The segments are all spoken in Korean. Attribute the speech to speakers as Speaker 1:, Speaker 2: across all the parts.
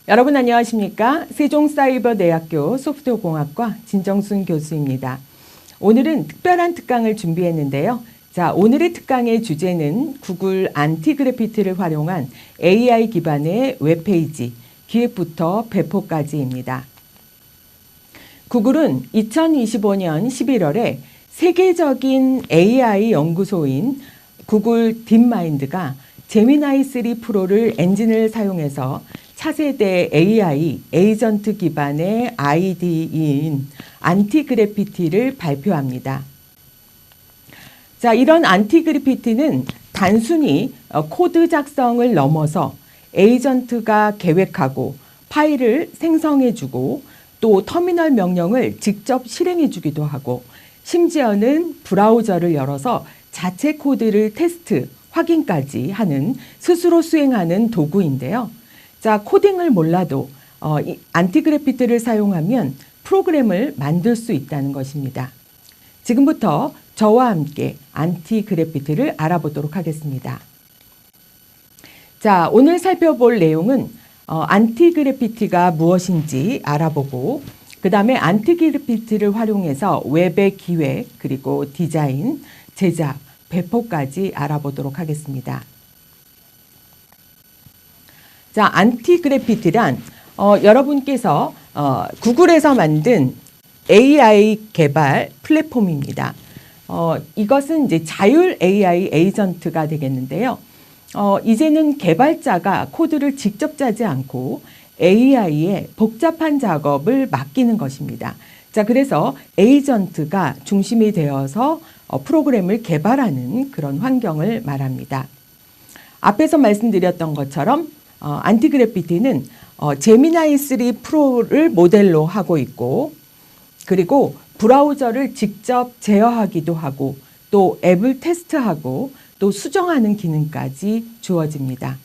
Speaker 1: 여러분 안녕하십니까? 세종사이버대학교 소프트웨어공학과 진정순 교수입니다. 오늘은 특별한 특강을 준비했는데요. 자, 오늘의 특강의 주제는 구글 안티그래피티를 활용한 AI 기반의 웹페이지 기획부터 배포까지입니다. 구글은 2025년 11월에 세계적인 AI 연구소인 구글 딥마인드가 제미나이 3 프로를 엔진을 사용해서 차세대 AI 에이전트 기반의 IDE인 안티그래피티를 발표합니다. 자, 이런 안티그래피티는 단순히 코드 작성을 넘어서 에이전트가 계획하고 파일을 생성해주고 또 터미널 명령을 직접 실행해주기도 하고 심지어는 브라우저를 열어서 자체 코드를 테스트, 확인까지 하는 스스로 수행하는 도구인데요. 자, 코딩을 몰라도 이 안티그래피티를 사용하면 프로그램을 만들 수 있다는 것입니다. 지금부터 저와 함께 안티그래피티를 알아보도록 하겠습니다. 자, 오늘 살펴볼 내용은 안티그래피티가 무엇인지 알아보고 그 다음에 안티그래피티를 활용해서 웹의 기획 그리고 디자인, 제작, 배포까지 알아보도록 하겠습니다. 자, 안티그래피티란 여러분께서 구글에서 만든 AI 개발 플랫폼입니다. 이것은 이제 자율 AI 에이전트가 되겠는데요. 이제는 개발자가 코드를 직접 짜지 않고 AI에 복잡한 작업을 맡기는 것입니다. 자, 그래서 에이전트가 중심이 되어서 프로그램을 개발하는 그런 환경을 말합니다. 앞에서 말씀드렸던 것처럼 안티그래피티는 제미나이 3 프로를 모델로 하고 있고 그리고 브라우저를 직접 제어하기도 하고 또 앱을 테스트하고 또 수정하는 기능까지 주어집니다.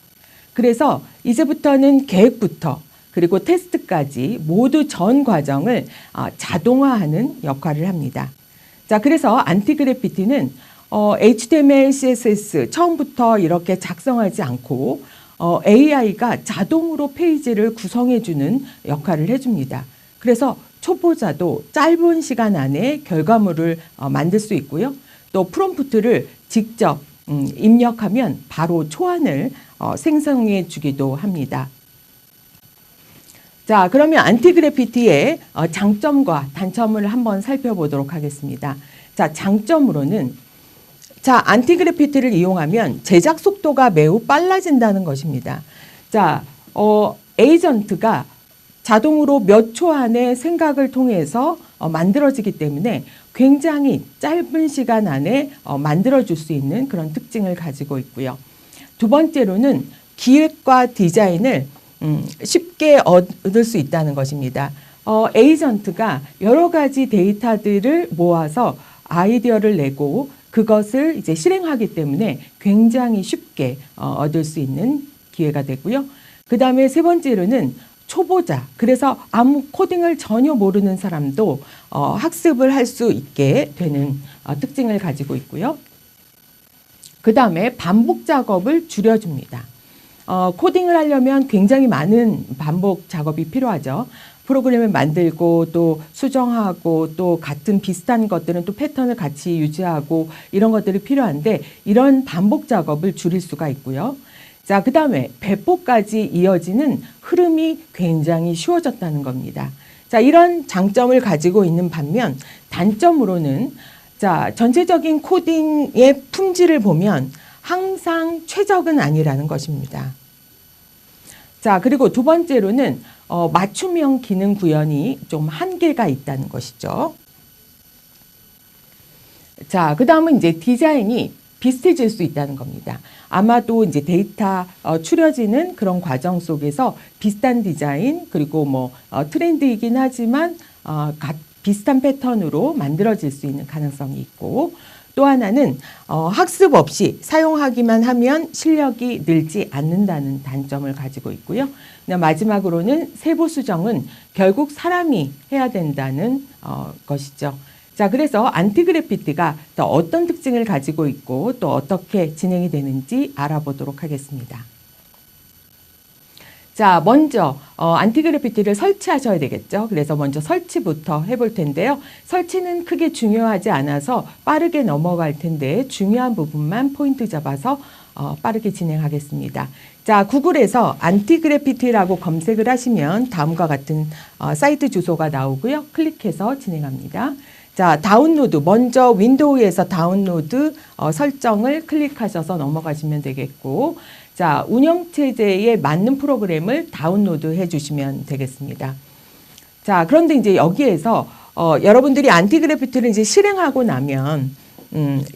Speaker 1: 그래서 이제부터는 계획부터 그리고 테스트까지 모두 전 과정을 자동화하는 역할을 합니다. 자, 그래서 안티그래피티는 HTML, CSS 처음부터 이렇게 작성하지 않고 AI가 자동으로 페이지를 구성해주는 역할을 해줍니다. 그래서 초보자도 짧은 시간 안에 결과물을 만들 수 있고요. 또 프롬프트를 직접 입력하면 바로 초안을 생성해 주기도 합니다. 자, 그러면 안티그래피티의 장점과 단점을 한번 살펴보도록 하겠습니다. 자, 장점으로는 자, 안티그래피티를 이용하면 제작 속도가 매우 빨라진다는 것입니다. 자, 에이전트가 자동으로 몇 초 안에 생각을 통해서 만들어지기 때문에 굉장히 짧은 시간 안에 만들어줄 수 있는 그런 특징을 가지고 있고요. 두 번째로는 기획과 디자인을 쉽게 얻을 수 있다는 것입니다. 에이전트가 여러 가지 데이터들을 모아서 아이디어를 내고 그것을 이제 실행하기 때문에 굉장히 쉽게 얻을 수 있는 기회가 되고요. 그 다음에 세 번째로는 초보자, 그래서 아무 코딩을 전혀 모르는 사람도 학습을 할 수 있게 되는 특징을 가지고 있고요. 그 다음에 반복 작업을 줄여줍니다. 코딩을 하려면 굉장히 많은 반복 작업이 필요하죠. 프로그램을 만들고 또 수정하고 또 같은 비슷한 것들은 또 패턴을 같이 유지하고 이런 것들이 필요한데 이런 반복 작업을 줄일 수가 있고요. 자, 그 다음에 배포까지 이어지는 흐름이 굉장히 쉬워졌다는 겁니다. 자, 이런 장점을 가지고 있는 반면 단점으로는 자, 전체적인 코딩의 품질을 보면 항상 최적은 아니라는 것입니다. 자, 그리고 두 번째로는 맞춤형 기능 구현이 좀 한계가 있다는 것이죠. 자, 그 다음은 이제 디자인이 비슷해질 수 있다는 겁니다. 아마도 이제 데이터 추려지는 그런 과정 속에서 비슷한 디자인 그리고 뭐 트렌드이긴 하지만 비슷한 패턴으로 만들어질 수 있는 가능성이 있고 또 하나는 학습 없이 사용하기만 하면 실력이 늘지 않는다는 단점을 가지고 있고요. 마지막으로는 세부 수정은 결국 사람이 해야 된다는 것이죠. 자, 그래서 안티그래피티가 또 어떤 특징을 가지고 있고 또 어떻게 진행이 되는지 알아보도록 하겠습니다. 자, 먼저 안티그래피티를 설치하셔야 되겠죠. 그래서 먼저 설치부터 해볼 텐데요. 설치는 크게 중요하지 않아서 빠르게 넘어갈 텐데 중요한 부분만 포인트 잡아서 빠르게 진행하겠습니다. 자, 구글에서 안티그래피티라고 검색을 하시면 다음과 같은 사이트 주소가 나오고요. 클릭해서 진행합니다. 자, 다운로드, 먼저 윈도우에서 다운로드 설정을 클릭하셔서 넘어가시면 되겠고, 자, 운영체제에 맞는 프로그램을 다운로드 해주시면 되겠습니다. 자, 그런데 이제 여기에서 여러분들이 안티그래피티를 이제 실행하고 나면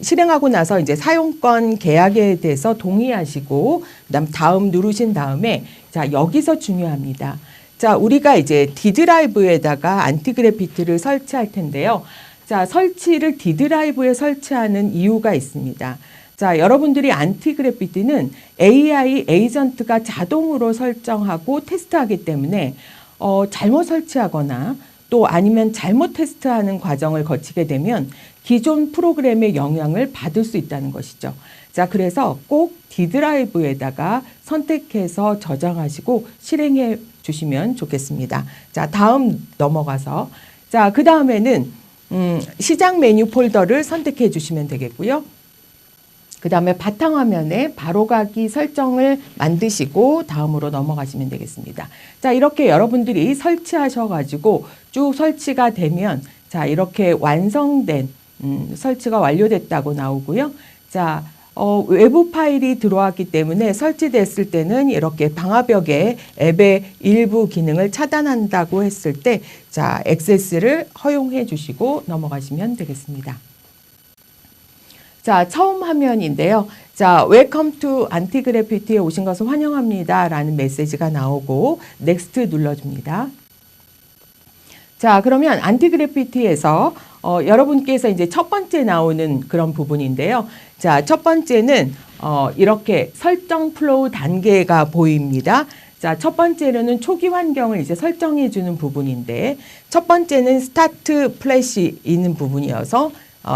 Speaker 1: 실행하고 나서 이제 사용권 계약에 대해서 동의하시고 그다음 다음 누르신 다음에 자, 여기서 중요합니다. 자, 우리가 이제 D 드라이브에다가 안티그래피티를 설치할 텐데요. 자, 설치를 D 드라이브에 설치하는 이유가 있습니다. 자, 여러분들이 안티그래피티는 AI 에이전트가 자동으로 설정하고 테스트하기 때문에 잘못 설치하거나 또 아니면 잘못 테스트하는 과정을 거치게 되면 기존 프로그램의 영향을 받을 수 있다는 것이죠. 자, 그래서 꼭 D 드라이브에다가 선택해서 저장하시고 실행해 주시면 좋겠습니다. 자, 다음 넘어가서 자, 그 다음에는 시작 메뉴 폴더를 선택해 주시면 되겠고요. 그 다음에 바탕화면에 바로가기 설정을 만드시고 다음으로 넘어가시면 되겠습니다. 자, 이렇게 여러분들이 설치하셔가지고 쭉 설치가 되면 자, 이렇게 완성된 설치가 완료됐다고 나오고요. 자, 외부 파일이 들어왔기 때문에 설치됐을 때는 이렇게 방화벽에 앱의 일부 기능을 차단한다고 했을 때 자, 액세스를 허용해 주시고 넘어가시면 되겠습니다. 자, 처음 화면인데요. 자, Welcome to 안티그래피티에 오신 것을 환영합니다. 라는 메시지가 나오고 Next 눌러줍니다. 자, 그러면 안티그래피티에서 여러분께서 이제 첫 번째 나오는 그런 부분인데요. 자, 첫 번째는 이렇게 설정 플로우 단계가 보입니다. 자, 첫 번째로는 초기 환경을 이제 설정해 주는 부분인데 첫 번째는 스타트 플래시 있는 부분이어서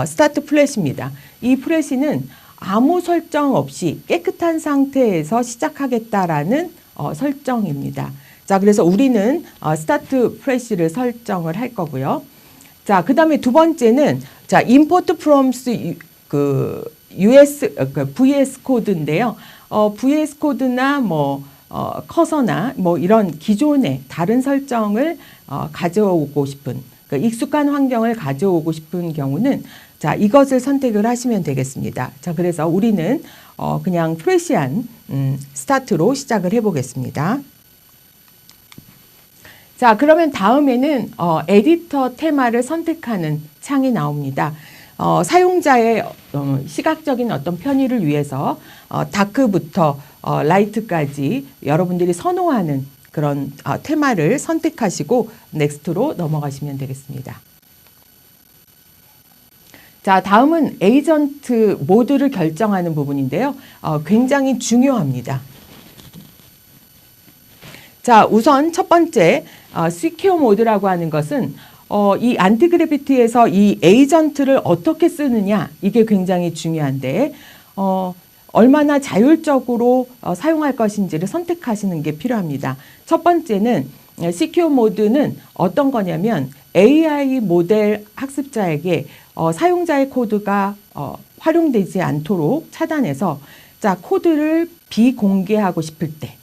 Speaker 1: 스타트 플래시입니다. 이 플래시는 아무 설정 없이 깨끗한 상태에서 시작하겠다라는 설정입니다. 자, 그래서 우리는 스타트 플래시를 설정을 할 거고요. 자, 그 다음에 두 번째는 자, import from VS 코드인데요. VS 코드나 뭐 커서나 뭐 이런 기존의 다른 설정을 가져오고 싶은 익숙한 환경을 가져오고 싶은 경우는 자, 이것을 선택을 하시면 되겠습니다. 자, 그래서 우리는 그냥 프레시한 스타트로 시작을 해보겠습니다. 자, 그러면 다음에는 에디터 테마를 선택하는 창이 나옵니다. 사용자의 시각적인 어떤 편의를 위해서 다크부터 라이트까지 여러분들이 선호하는 그런 테마를 선택하시고 넥스트로 넘어가시면 되겠습니다. 자, 다음은 에이전트 모드를 결정하는 부분인데요. 굉장히 중요합니다. 자, 우선 첫 번째 시큐어 모드라고 하는 것은 이 안티그래피티에서 이 에이전트를 어떻게 쓰느냐, 이게 굉장히 중요한데 얼마나 자율적으로 사용할 것인지를 선택하시는 게 필요합니다. 첫 번째는 시큐어 모드는 어떤 거냐면 AI 모델 학습자에게 사용자의 코드가 활용되지 않도록 차단해서 자, 코드를 비공개하고 싶을 때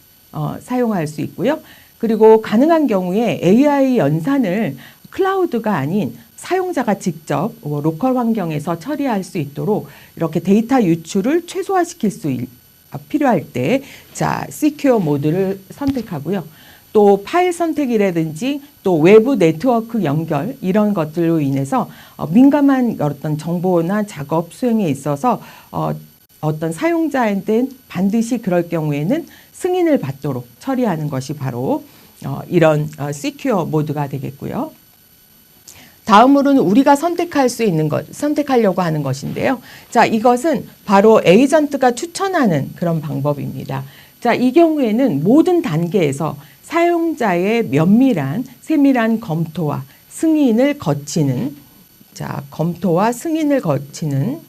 Speaker 1: 사용할 수 있고요. 그리고 가능한 경우에 AI 연산을 클라우드가 아닌 사용자가 직접 로컬 환경에서 처리할 수 있도록 이렇게 데이터 유출을 최소화시킬 수 필요할 때 자, 시큐어 모드를 선택하고요. 또 파일 선택이라든지 또 외부 네트워크 연결 이런 것들로 인해서 민감한 어떤 정보나 작업 수행에 있어서 어떤 사용자한테는 반드시 그럴 경우에는 승인을 받도록 처리하는 것이 바로 이런 시큐어 모드가 되겠고요. 다음으로는 우리가 선택할 수 있는 것, 선택하려고 하는 것인데요. 자, 이것은 바로 에이전트가 추천하는 그런 방법입니다. 자, 이 경우에는 모든 단계에서 사용자의 세밀한 검토와 승인을 거치는, 자, 검토와 승인을 거치는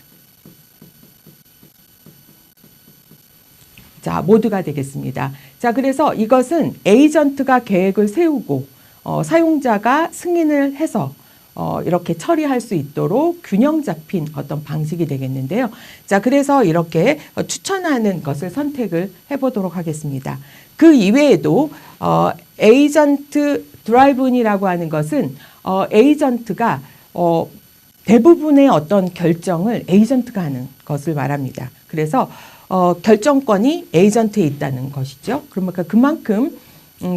Speaker 1: 자, 모두가 되겠습니다. 자, 그래서 이것은 에이전트가 계획을 세우고 사용자가 승인을 해서 이렇게 처리할 수 있도록 균형 잡힌 어떤 방식이 되겠는데요. 자, 그래서 이렇게 추천하는 것을 선택을 해보도록 하겠습니다. 그 이외에도 에이전트 드라이브인이라고 하는 것은 에이전트가 대부분의 어떤 결정을 에이전트가 하는 것을 말합니다. 그래서 결정권이 에이전트에 있다는 것이죠. 그러니까 그만큼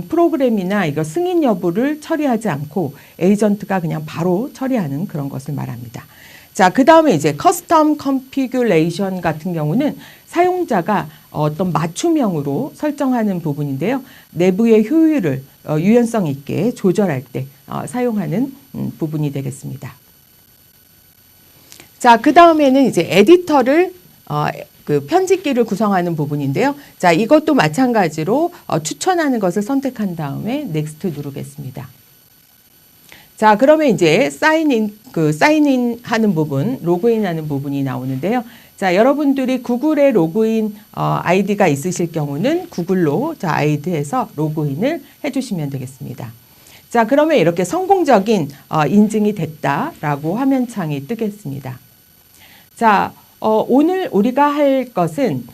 Speaker 1: 프로그램이나 이거 승인 여부를 처리하지 않고 에이전트가 그냥 바로 처리하는 그런 것을 말합니다. 자, 그 다음에 이제 커스텀 컨피규레이션 같은 경우는 사용자가 어떤 맞춤형으로 설정하는 부분인데요. 내부의 효율을 유연성 있게 조절할 때 사용하는 부분이 되겠습니다. 자, 그 다음에는 이제 에디터를 그 편집기를 구성하는 부분인데요. 자, 이것도 마찬가지로 추천하는 것을 선택한 다음에 넥스트 누르겠습니다. 자, 그러면 이제 사인인 하는 부분, 로그인 하는 부분이 나오는데요. 자, 여러분들이 구글에 로그인 아이디가 있으실 경우는 구글로 아이디에서 로그인을 해주시면 되겠습니다. 자, 그러면 이렇게 성공적인 인증이 됐다라고 화면창이 뜨겠습니다. 자, 오늘 우리가 할 것은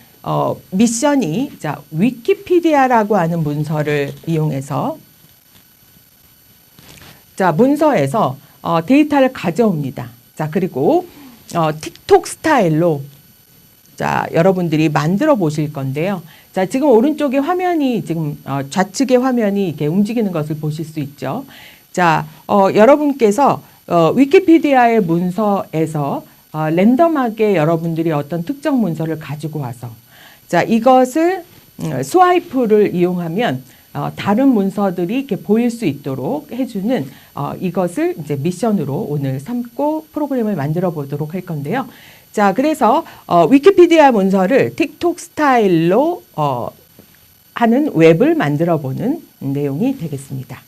Speaker 1: 미션이 위키피디아라고 하는 문서를 이용해서 문서에서 데이터를 가져옵니다. 자, 그리고 틱톡 스타일로 여러분들이 만들어 보실 건데요. 자, 지금 오른쪽에 화면이 지금 좌측의 화면이 이렇게 움직이는 것을 보실 수 있죠. 자, 여러분께서 위키피디아의 문서에서 랜덤하게 여러분들이 어떤 특정 문서를 가지고 와서 이것을 스와이프를 이용하면 다른 문서들이 이렇게 보일 수 있도록 해주는 이것을 이제 미션으로 오늘 삼고 프로그램을 만들어 보도록 할 건데요. 자, 그래서 위키피디아 문서를 틱톡 스타일로 하는 웹을 만들어 보는 내용이 되겠습니다.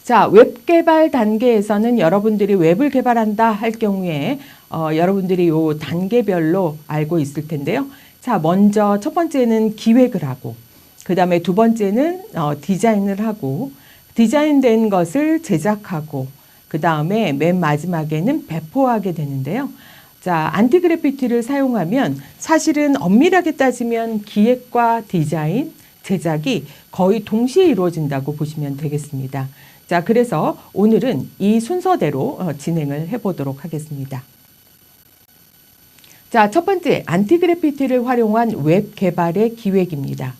Speaker 1: 자, 웹 개발 단계에서는 여러분들이 웹을 개발한다 할 경우에 여러분들이 요 단계별로 알고 있을 텐데요. 자, 먼저 첫 번째는 기획을 하고, 그 다음에 두 번째는 디자인을 하고, 디자인된 것을 제작하고, 그 다음에 맨 마지막에는 배포하게 되는데요. 자, 안티그래피티를 사용하면 사실은 엄밀하게 따지면 기획과 디자인, 제작이 거의 동시에 이루어진다고 보시면 되겠습니다. 자, 그래서 오늘은 이 순서대로 진행을 해보도록 하겠습니다. 자, 첫 번째, 안티그래피티를 활용한 웹 개발의 기획입니다.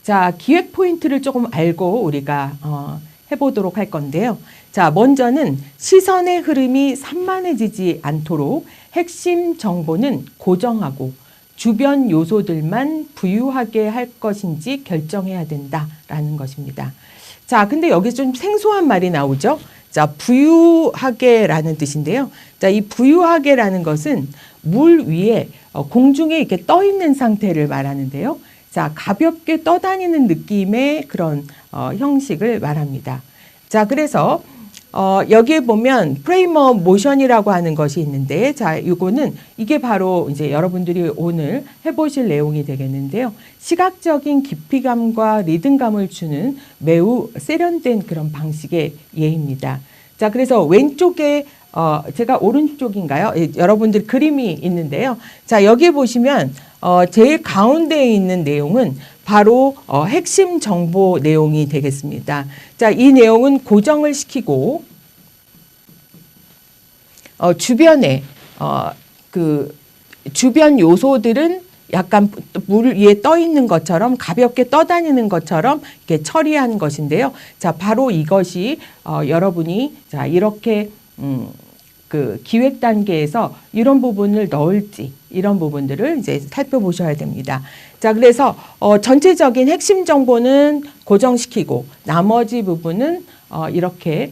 Speaker 1: 자, 기획 포인트를 조금 알고 우리가 해보도록 할 건데요. 자, 먼저는 시선의 흐름이 산만해지지 않도록 핵심 정보는 고정하고 주변 요소들만 부유하게 할 것인지 결정해야 된다라는 것입니다. 자, 근데 여기 좀 생소한 말이 나오죠. 자, 부유하게라는 뜻인데요. 자, 이 부유하게라는 것은 물 위에 공중에 이렇게 떠 있는 상태를 말하는데요. 자, 가볍게 떠다니는 느낌의 그런 형식을 말합니다. 자, 그래서 여기에 보면 프레임워 모션이라고 하는 것이 있는데, 자, 이게 바로 이제 여러분들이 오늘 해보실 내용이 되겠는데요. 시각적인 깊이감과 리듬감을 주는 매우 세련된 그런 방식의 예입니다. 자, 그래서 왼쪽에 제가 오른쪽인가요? 여러분들 그림이 있는데요. 자, 여기에 보시면 제일 가운데에 있는 내용은 바로 핵심 정보 내용이 되겠습니다. 자, 이 내용은 고정을 시키고 주변에 그 주변 요소들은 약간 물 위에 떠 있는 것처럼 가볍게 떠다니는 것처럼 이렇게 처리한 것인데요. 자, 바로 이것이 여러분이 자, 이렇게 그 기획 단계에서 이런 부분을 넣을지 이런 부분들을 이제 살펴보셔야 됩니다. 자, 그래서 전체적인 핵심 정보는 고정시키고 나머지 부분은 이렇게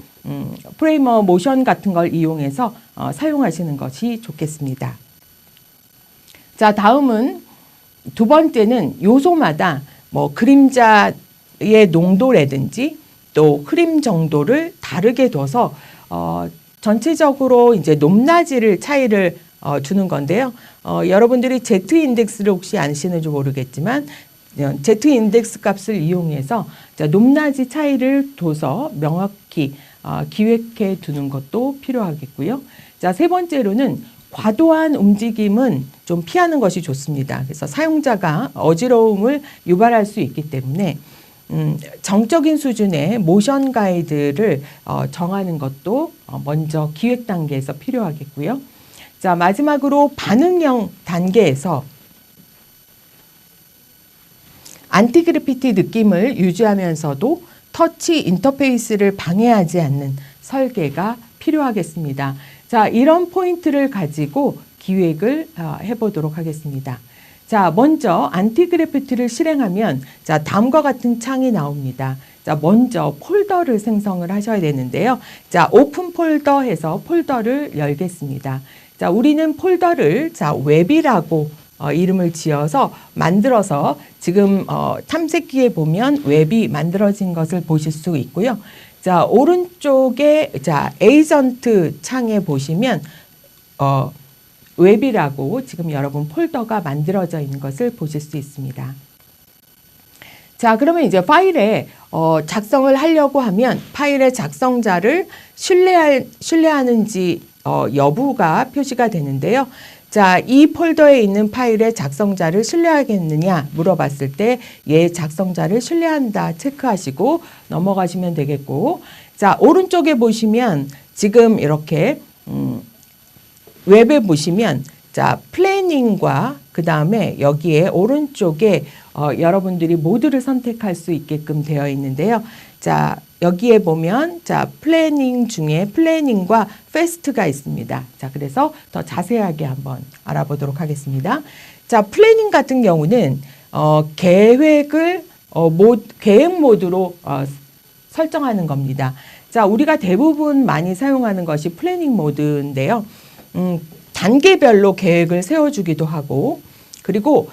Speaker 1: 프레임워 모션 같은 걸 이용해서 사용하시는 것이 좋겠습니다. 자, 다음은 두 번째는 요소마다 뭐 그림자의 농도라든지 또 흐림 정도를 다르게 둬서 전체적으로 이제 높낮이를 차이를 주는 건데요. 여러분들이 Z 인덱스를 혹시 아시는지 모르겠지만 Z 인덱스 값을 이용해서 높낮이 차이를 둬서 명확히 기획해 두는 것도 필요하겠고요. 자, 세 번째로는 과도한 움직임은 좀 피하는 것이 좋습니다. 그래서 사용자가 어지러움을 유발할 수 있기 때문에 정적인 수준의 모션 가이드를 정하는 것도 먼저 기획 단계에서 필요하겠고요. 자, 마지막으로 반응형 단계에서 안티그래피티 느낌을 유지하면서도 터치 인터페이스를 방해하지 않는 설계가 필요하겠습니다. 자, 이런 포인트를 가지고 기획을 해보도록 하겠습니다. 자, 먼저 안티그래피티를 실행하면 자, 다음과 같은 창이 나옵니다. 자, 먼저 폴더를 생성을 하셔야 되는데요. 자, 오픈 폴더 해서 폴더를 열겠습니다. 자, 우리는 폴더를 자, 웹이라고 이름을 지어서 만들어서 지금 탐색기에 보면 웹이 만들어진 것을 보실 수 있고요. 자, 오른쪽에 자, 에이전트 창에 보시면 웹이라고 지금 여러분 폴더가 만들어져 있는 것을 보실 수 있습니다. 자, 그러면 이제 파일에 작성을 하려고 하면 파일의 작성자를 신뢰하는지 여부가 표시가 되는데요. 자, 이 폴더에 있는 파일의 작성자를 신뢰하겠느냐 물어봤을 때 예, 작성자를 신뢰한다 체크하시고 넘어가시면 되겠고, 자, 오른쪽에 보시면 지금 이렇게 웹에 보시면 자, 플래닝과 그 다음에 여기에 오른쪽에 여러분들이 모드를 선택할 수 있게끔 되어 있는데요. 자, 여기에 보면 자, 플래닝 중에 플래닝과 페스트가 있습니다. 자, 그래서 더 자세하게 한번 알아보도록 하겠습니다. 자, 플래닝 같은 경우는 계획을 계획 모드로 설정하는 겁니다. 자, 우리가 대부분 많이 사용하는 것이 플래닝 모드인데요. 단계별로 계획을 세워주기도 하고, 그리고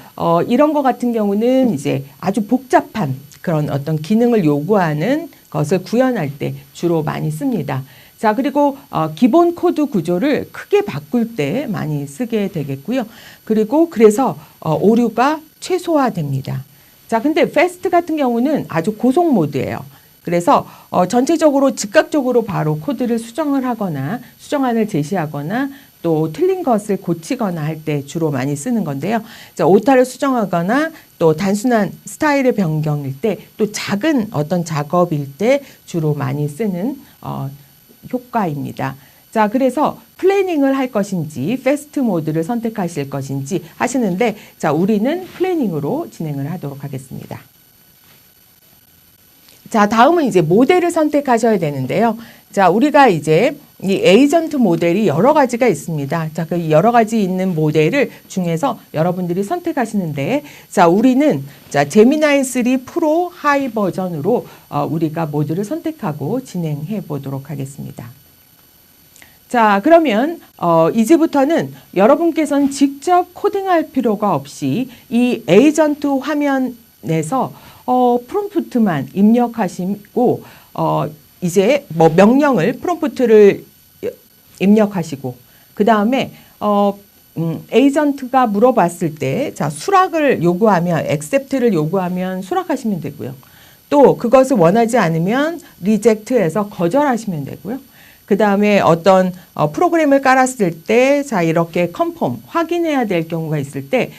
Speaker 1: 이런 것 같은 경우는 이제 아주 복잡한 그런 어떤 기능을 요구하는 것을 구현할 때 주로 많이 씁니다. 자, 그리고 기본 코드 구조를 크게 바꿀 때 많이 쓰게 되겠고요. 그리고 그래서 오류가 최소화됩니다. 자, 근데 패스트 같은 경우는 아주 고속 모드예요. 그래서 전체적으로 즉각적으로 바로 코드를 수정을 하거나 수정안을 제시하거나 또 틀린 것을 고치거나 할 때 주로 많이 쓰는 건데요. 자, 오타를 수정하거나 또 단순한 스타일의 변경일 때, 또 작은 어떤 작업일 때 주로 많이 쓰는 효과입니다. 자, 그래서 플래닝을 할 것인지 패스트 모드를 선택하실 것인지 하시는데, 자, 우리는 플래닝으로 진행을 하도록 하겠습니다. 자, 다음은 이제 모델을 선택하셔야 되는데요. 자, 우리가 이제 이 에이전트 모델이 여러 가지가 있습니다. 자, 그 여러 가지 있는 모델을 중에서 여러분들이 선택하시는데, 자, 우리는 자, 제미나이 3 프로 하이 버전으로 우리가 모드를 선택하고 진행해 보도록 하겠습니다. 자, 그러면 이제부터는 여러분께서는 직접 코딩할 필요가 없이 이 에이전트 화면에서 프롬프트만 입력하시고 이제 뭐 명령을 프롬프트를 입력하시고, 그 다음에 에이전트가 물어봤을 때 자, 수락을 요구하면 accept를 요구하면 수락하시면 되고요. 또 그것을 원하지 않으면 reject해서 거절하시면 되고요. 그 다음에 어떤 프로그램을 깔았을 때 자, 이렇게 컨펌 확인해야 될 경우가 있을 때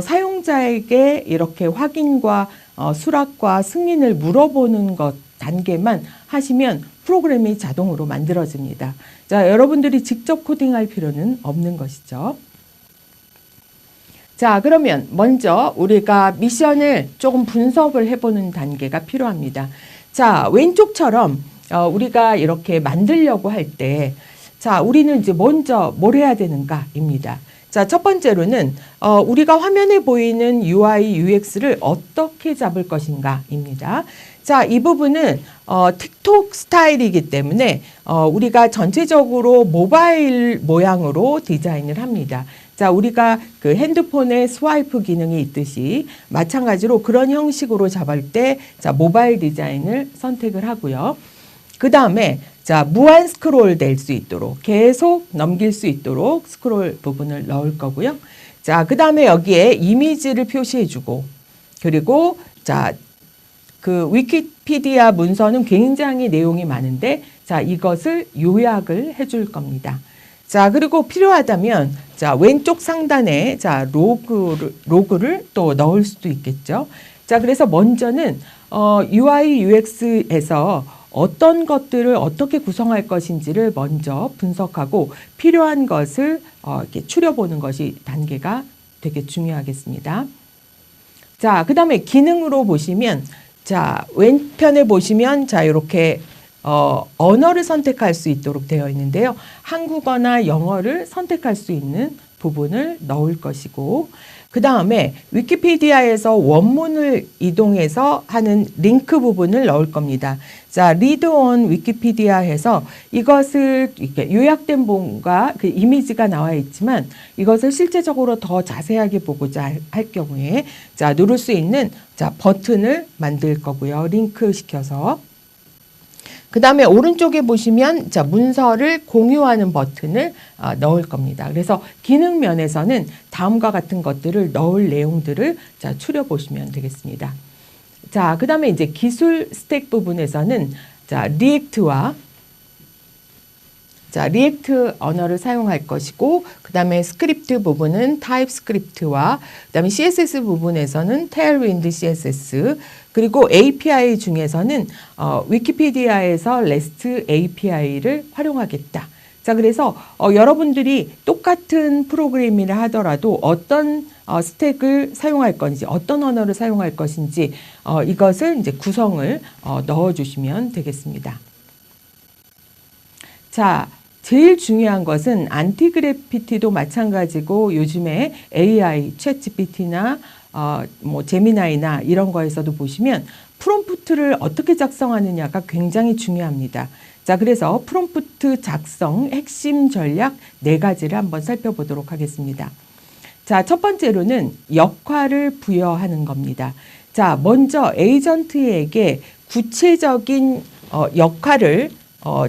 Speaker 1: 사용자에게 이렇게 확인과 수락과 승인을 물어보는 것 단계만 하시면 프로그램이 자동으로 만들어집니다. 자, 여러분들이 직접 코딩할 필요는 없는 것이죠. 자, 그러면 먼저 우리가 미션을 조금 분석을 해보는 단계가 필요합니다. 자, 왼쪽처럼 우리가 이렇게 만들려고 할 때, 자, 우리는 이제 먼저 뭘 해야 되는가입니다. 자, 첫 번째로는 우리가 화면에 보이는 UI, UX를 어떻게 잡을 것인가입니다. 자, 이 부분은 틱톡 스타일이기 때문에 우리가 전체적으로 모바일 모양으로 디자인을 합니다. 자, 우리가 그 핸드폰에 스와이프 기능이 있듯이 마찬가지로 그런 형식으로 잡을 때 자, 모바일 디자인을 선택을 하고요. 그 다음에 자, 무한 스크롤 될 수 있도록 계속 넘길 수 있도록 스크롤 부분을 넣을 거고요. 자, 그 다음에 여기에 이미지를 표시해주고, 그리고 자, 그 위키피디아 문서는 굉장히 내용이 많은데, 자, 이것을 요약을 해줄 겁니다. 자, 그리고 필요하다면, 자, 왼쪽 상단에 자, 로그를 또 넣을 수도 있겠죠. 자, 그래서 먼저는 UI, UX에서 어떤 것들을 어떻게 구성할 것인지를 먼저 분석하고 필요한 것을 이렇게 추려보는 것이 단계가 되게 중요하겠습니다. 자, 그 다음에 기능으로 보시면, 자, 왼편에 보시면, 자, 이렇게 언어를 선택할 수 있도록 되어 있는데요. 한국어나 영어를 선택할 수 있는 부분을 넣을 것이고, 그 다음에 위키피디아에서 원문을 이동해서 하는 링크 부분을 넣을 겁니다. 자, 리드 온 위키피디아 해서 이것을 이렇게 요약된 부분과 그 이미지가 나와 있지만 이것을 실제적으로 더 자세하게 보고자 할 경우에 자, 누를 수 있는 자, 버튼을 만들 거고요. 링크 시켜서. 그 다음에 오른쪽에 보시면 자, 문서를 공유하는 버튼을 넣을 겁니다. 그래서 기능 면에서는 다음과 같은 것들을 넣을 내용들을 자, 추려보시면 되겠습니다. 자, 그 다음에 이제 기술 스택 부분에서는 자, 리액트 언어를 사용할 것이고, 그 다음에 스크립트 부분은 타입스크립트와, 그 다음에 CSS 부분에서는 테일윈드 CSS, 그리고 API 중에서는 위키피디아에서 REST API를 활용하겠다. 자, 그래서 여러분들이 똑같은 프로그램이라 하더라도 어떤 스택을 사용할 건지, 어떤 언어를 사용할 것인지 이것을 이제 구성을 넣어주시면 되겠습니다. 자, 제일 중요한 것은 안티그래피티도 마찬가지고 요즘에 AI, 챗GPT나 뭐 제미나이나 이런 거에서도 보시면 프롬프트를 어떻게 작성하느냐가 굉장히 중요합니다. 자, 그래서 프롬프트 작성 핵심 전략 4가지를 한번 살펴보도록 하겠습니다. 자, 첫 번째로는 역할을 부여하는 겁니다. 자, 먼저 에이전트에게 구체적인 역할을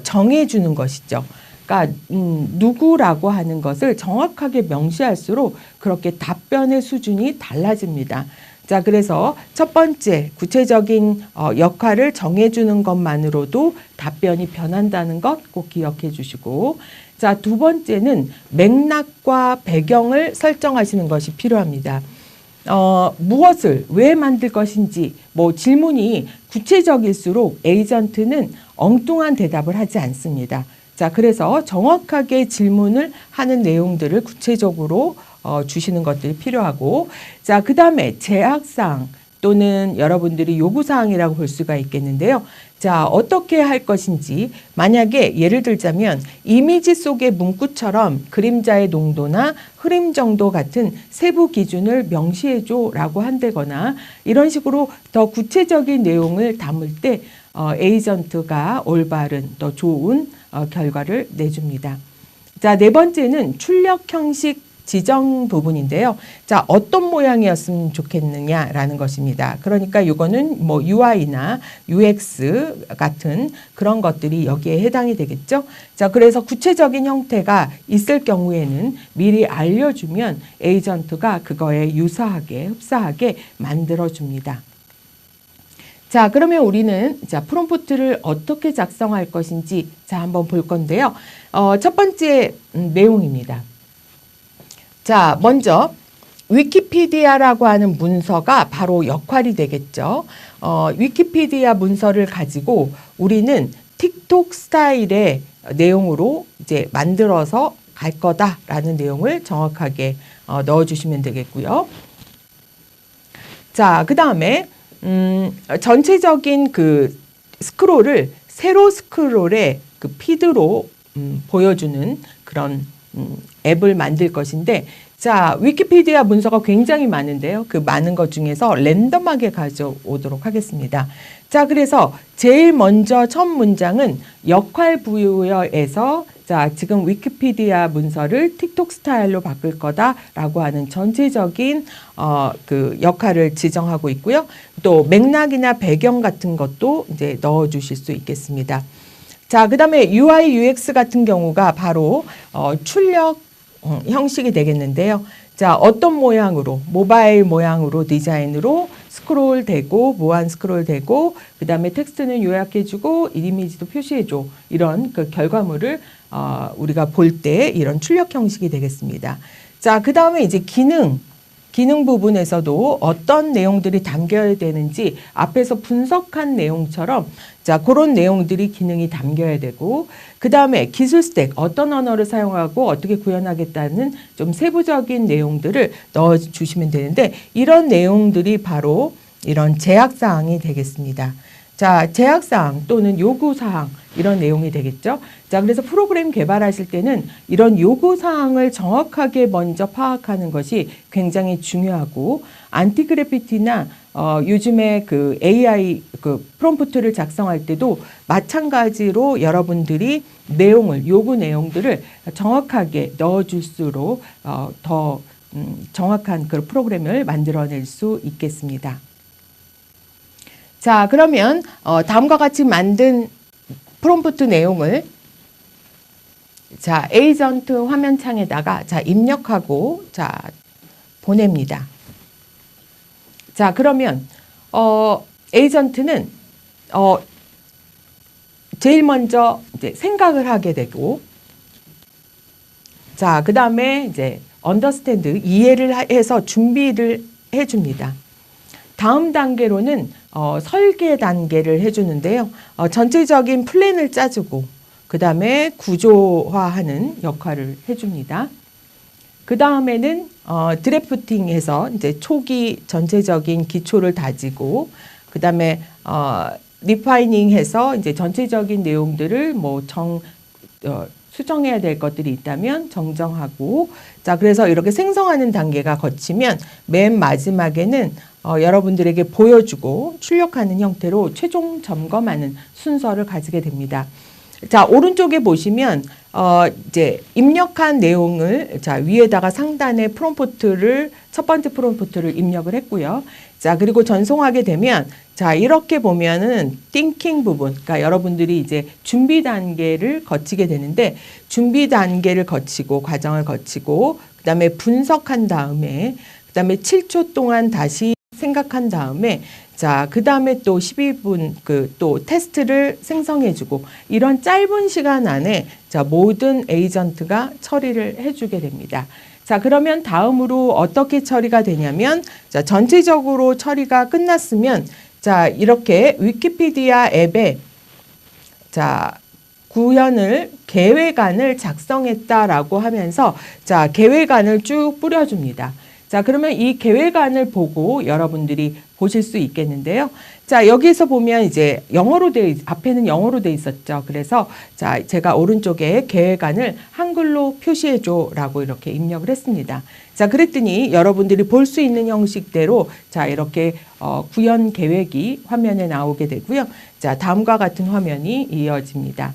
Speaker 1: 정해주는 것이죠. 그러니까 누구라고 하는 것을 정확하게 명시할수록 그렇게 답변의 수준이 달라집니다. 자, 그래서 첫 번째 구체적인 역할을 정해주는 것만으로도 답변이 변한다는 것 꼭 기억해 주시고, 자, 두 번째는 맥락과 배경을 설정하시는 것이 필요합니다. 무엇을 왜 만들 것인지 뭐 질문이 구체적일수록 에이전트는 엉뚱한 대답을 하지 않습니다. 자, 그래서 정확하게 질문을 하는 내용들을 구체적으로 주시는 것들이 필요하고, 자, 그 다음에 제약사항 또는 여러분들이 요구사항이라고 볼 수가 있겠는데요. 자, 어떻게 할 것인지, 만약에 예를 들자면 이미지 속의 문구처럼 그림자의 농도나 흐림 정도 같은 세부 기준을 명시해줘 라고 한다거나 이런 식으로 더 구체적인 내용을 담을 때 에이전트가 올바른 더 좋은 결과를 내줍니다. 자, 네 번째는 출력 형식 지정 부분인데요. 자, 어떤 모양이었으면 좋겠느냐라는 것입니다. 그러니까 이거는 뭐 UI나 UX 같은 그런 것들이 여기에 해당이 되겠죠. 자, 그래서 구체적인 형태가 있을 경우에는 미리 알려주면 에이전트가 그거에 유사하게 흡사하게 만들어줍니다. 자, 그러면 우리는 자, 프롬프트를 어떻게 작성할 것인지 자, 한번 볼 건데요. 첫 번째 내용입니다. 자, 먼저 위키피디아라고 하는 문서가 바로 역할이 되겠죠. 위키피디아 문서를 가지고 우리는 틱톡 스타일의 내용으로 이제 만들어서 갈 거다라는 내용을 정확하게 넣어주시면 되겠고요. 자, 그 다음에 전체적인 그 스크롤을 세로 스크롤의 그 피드로 보여주는 그런 앱을 만들 것인데, 자, 위키피디아 문서가 굉장히 많은데요. 그 많은 것 중에서 랜덤하게 가져오도록 하겠습니다. 자, 그래서 제일 먼저 첫 문장은 역할 부여에서 자, 지금 위키피디아 문서를 틱톡 스타일로 바꿀 거다라고 하는 전체적인 그 역할을 지정하고 있고요. 또 맥락이나 배경 같은 것도 이제 넣어 주실 수 있겠습니다. 자, 그다음에 UI, UX 같은 경우가 바로 출력 형식이 되겠는데요. 자, 어떤 모양으로, 모바일 모양으로 디자인으로 스크롤되고, 무한 스크롤되고, 그다음에 텍스트는 요약해주고, 이미지도 표시해줘. 이런 그 결과물을 우리가 볼 때 이런 출력 형식이 되겠습니다. 자, 그다음에 이제 기능 부분에서도 어떤 내용들이 담겨야 되는지 앞에서 분석한 내용처럼 자, 그런 내용들이 기능이 담겨야 되고, 그 다음에 기술 스택, 어떤 언어를 사용하고 어떻게 구현하겠다는 좀 세부적인 내용들을 넣어주시면 되는데, 이런 내용들이 바로 이런 제약사항이 되겠습니다. 자, 제약사항 또는 요구사항, 이런 내용이 되겠죠. 자, 그래서 프로그램 개발하실 때는 이런 요구사항을 정확하게 먼저 파악하는 것이 굉장히 중요하고, 안티그래피티나 요즘에 그 AI 그 프롬프트를 작성할 때도 마찬가지로 여러분들이 요구 내용들을 정확하게 넣어줄수록 더 정확한 그 프로그램을 만들어낼 수 있겠습니다. 자, 그러면 다음과 같이 만든 프롬프트 내용을 자, 에이전트 화면창에다가 자, 입력하고 자, 보냅니다. 자, 그러면 에이전트는 제일 먼저 이제 생각을 하게 되고, 자, 그다음에 이제 언더스탠드, 이해를 해서 준비를 해 줍니다. 다음 단계로는 설계 단계를 해주는데요. 전체적인 플랜을 짜주고, 그 다음에 구조화하는 역할을 해줍니다. 그 다음에는 드래프팅해서 이제 초기 전체적인 기초를 다지고, 그 다음에 리파이닝해서 이제 전체적인 내용들을 뭐 수정해야 될 것들이 있다면 정정하고, 자, 그래서 이렇게 생성하는 단계가 거치면 맨 마지막에는 여러분들에게 보여주고 출력하는 형태로 최종 점검하는 순서를 가지게 됩니다. 자, 오른쪽에 보시면 이제 입력한 내용을 자, 위에다가 상단에 첫 번째 프롬프트를 입력을 했고요. 자, 그리고 전송하게 되면 자, 이렇게 보면은 띵킹 부분, 그러니까 여러분들이 이제 준비 단계를 거치게 되는데, 준비 단계를 거치고 과정을 거치고 그다음에 분석한 다음에 그다음에 7초 동안 다시 생각한 다음에 자, 그다음에 또 12분 또 테스트를 생성해주고, 이런 짧은 시간 안에 자, 모든 에이전트가 처리를 해주게 됩니다. 자, 그러면 다음으로 어떻게 처리가 되냐면, 자, 전체적으로 처리가 끝났으면 자, 이렇게 위키피디아 앱에 자, 계획안을 작성했다라고 하면서 자, 계획안을 쭉 뿌려줍니다. 자, 그러면 이 계획안을 보고 여러분들이 보실 수 있겠는데요. 자, 여기서 보면 이제 앞에는 영어로 돼 있었죠. 그래서 자, 제가 오른쪽에 계획안을 한글로 표시해줘 라고 이렇게 입력을 했습니다. 자, 그랬더니 여러분들이 볼 수 있는 형식대로 자, 이렇게 구현 계획이 화면에 나오게 되고요. 자, 다음과 같은 화면이 이어집니다.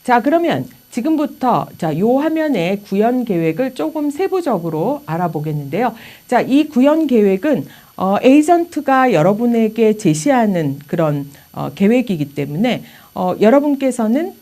Speaker 1: 자, 그러면 지금부터 자, 요 화면에 구현 계획을 조금 세부적으로 알아보겠는데요. 자, 이 구현 계획은 에이전트가 여러분에게 제시하는 그런 계획이기 때문에 여러분께서는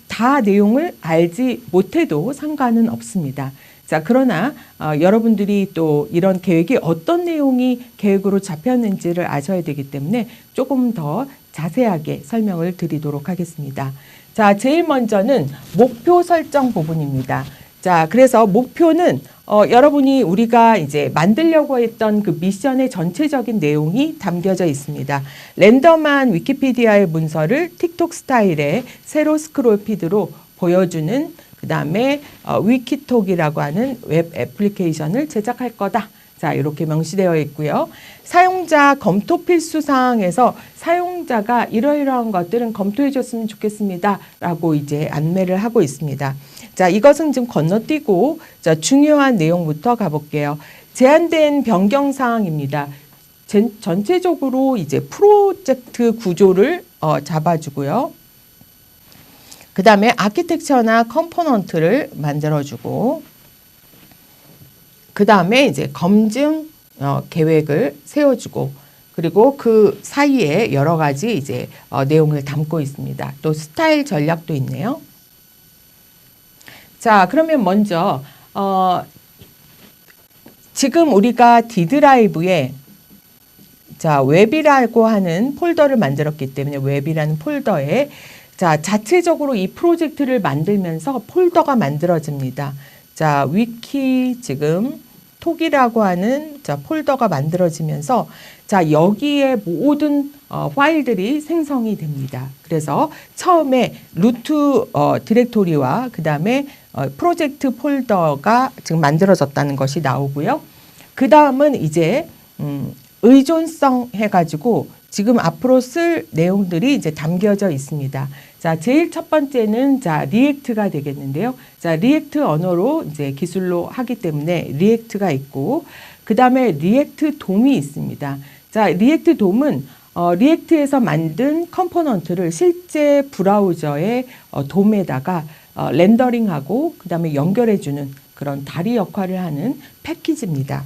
Speaker 1: 다 내용을 알지 못해도 상관은 없습니다. 자, 그러나 여러분들이 또 이런 계획이 어떤 내용이 계획으로 잡혔는지를 아셔야 되기 때문에 조금 더 자세하게 설명을 드리도록 하겠습니다. 자, 제일 먼저는 목표 설정 부분입니다. 자, 그래서 목표는 여러분이 우리가 이제 만들려고 했던 그 미션의 전체적인 내용이 담겨져 있습니다. 랜덤한 위키피디아의 문서를 틱톡 스타일의 세로 스크롤 피드로 보여주는, 그 다음에 위키톡이라고 하는 웹 애플리케이션을 제작할 거다. 자, 이렇게 명시되어 있고요. 사용자 검토 필수 사항에서 사용자가 이러이러한 것들은 검토해 줬으면 좋겠습니다 라고 이제 안내를 하고 있습니다. 자, 이것은 좀 건너뛰고 자, 중요한 내용부터 가볼게요. 제한된 변경 사항입니다. 전체적으로 이제 프로젝트 구조를 잡아주고요. 그 다음에 아키텍처나 컴포넌트를 만들어주고, 그 다음에 이제 검증 계획을 세워주고, 그리고 그 사이에 여러 가지 이제 내용을 담고 있습니다. 또 스타일 전략도 있네요. 자, 그러면 먼저 지금 우리가 D 드라이브에 자, 웹이라고 하는 폴더를 만들었기 때문에 웹이라는 폴더에 자, 자체적으로 이 프로젝트를 만들면서 폴더가 만들어집니다. 자, 위키 지금 톡이라고 하는 자, 폴더가 만들어지면서 자, 여기에 모든 파일들이 생성이 됩니다. 그래서 처음에 루트 디렉토리와 그 다음에 프로젝트 폴더가 지금 만들어졌다는 것이 나오고요. 그 다음은 이제 의존성 해가지고 지금 앞으로 쓸 내용들이 이제 담겨져 있습니다. 자, 제일 첫 번째는 자, 리액트가 되겠는데요. 자, 리액트 언어로 이제 기술로 하기 때문에 리액트가 있고, 그 다음에 리액트 돔이 있습니다. 자, 리액트 돔은 리액트에서 만든 컴포넌트를 실제 브라우저의 돔에다가 렌더링하고 그 다음에 연결해주는 그런 다리 역할을 하는 패키지입니다.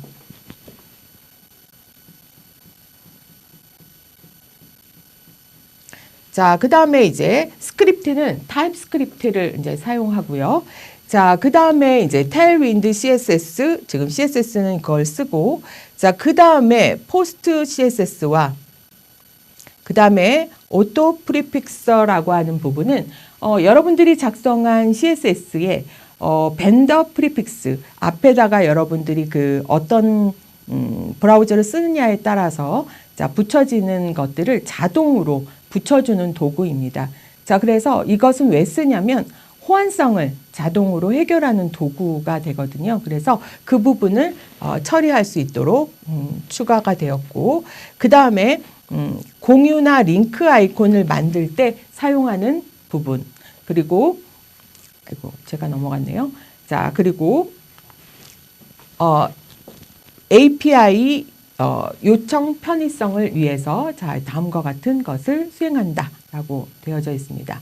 Speaker 1: 자, 그 다음에 이제 스크립트는 타입스크립트를 이제 사용하고요. 자, 그 다음에 이제 테일윈드 CSS, 지금 CSS는 그걸 쓰고, 자, 그 다음에 포스트 CSS와 그 다음에 오토 프리픽서라고 하는 부분은 여러분들이 작성한 CSS에 벤더 프리픽스 앞에다가 여러분들이 그 어떤 브라우저를 쓰느냐에 따라서 자, 붙여지는 것들을 자동으로 붙여주는 도구입니다. 자, 그래서 이것은 왜 쓰냐면 호환성을 자동으로 해결하는 도구가 되거든요. 그래서 그 부분을 처리할 수 있도록 추가가 되었고, 그 다음에 공유나 링크 아이콘을 만들 때 사용하는 부분, 그리고 아이고 제가 넘어갔네요. 자, 그리고 API 요청 편의성을 위해서 자, 다음과 같은 것을 수행한다라고 되어져 있습니다.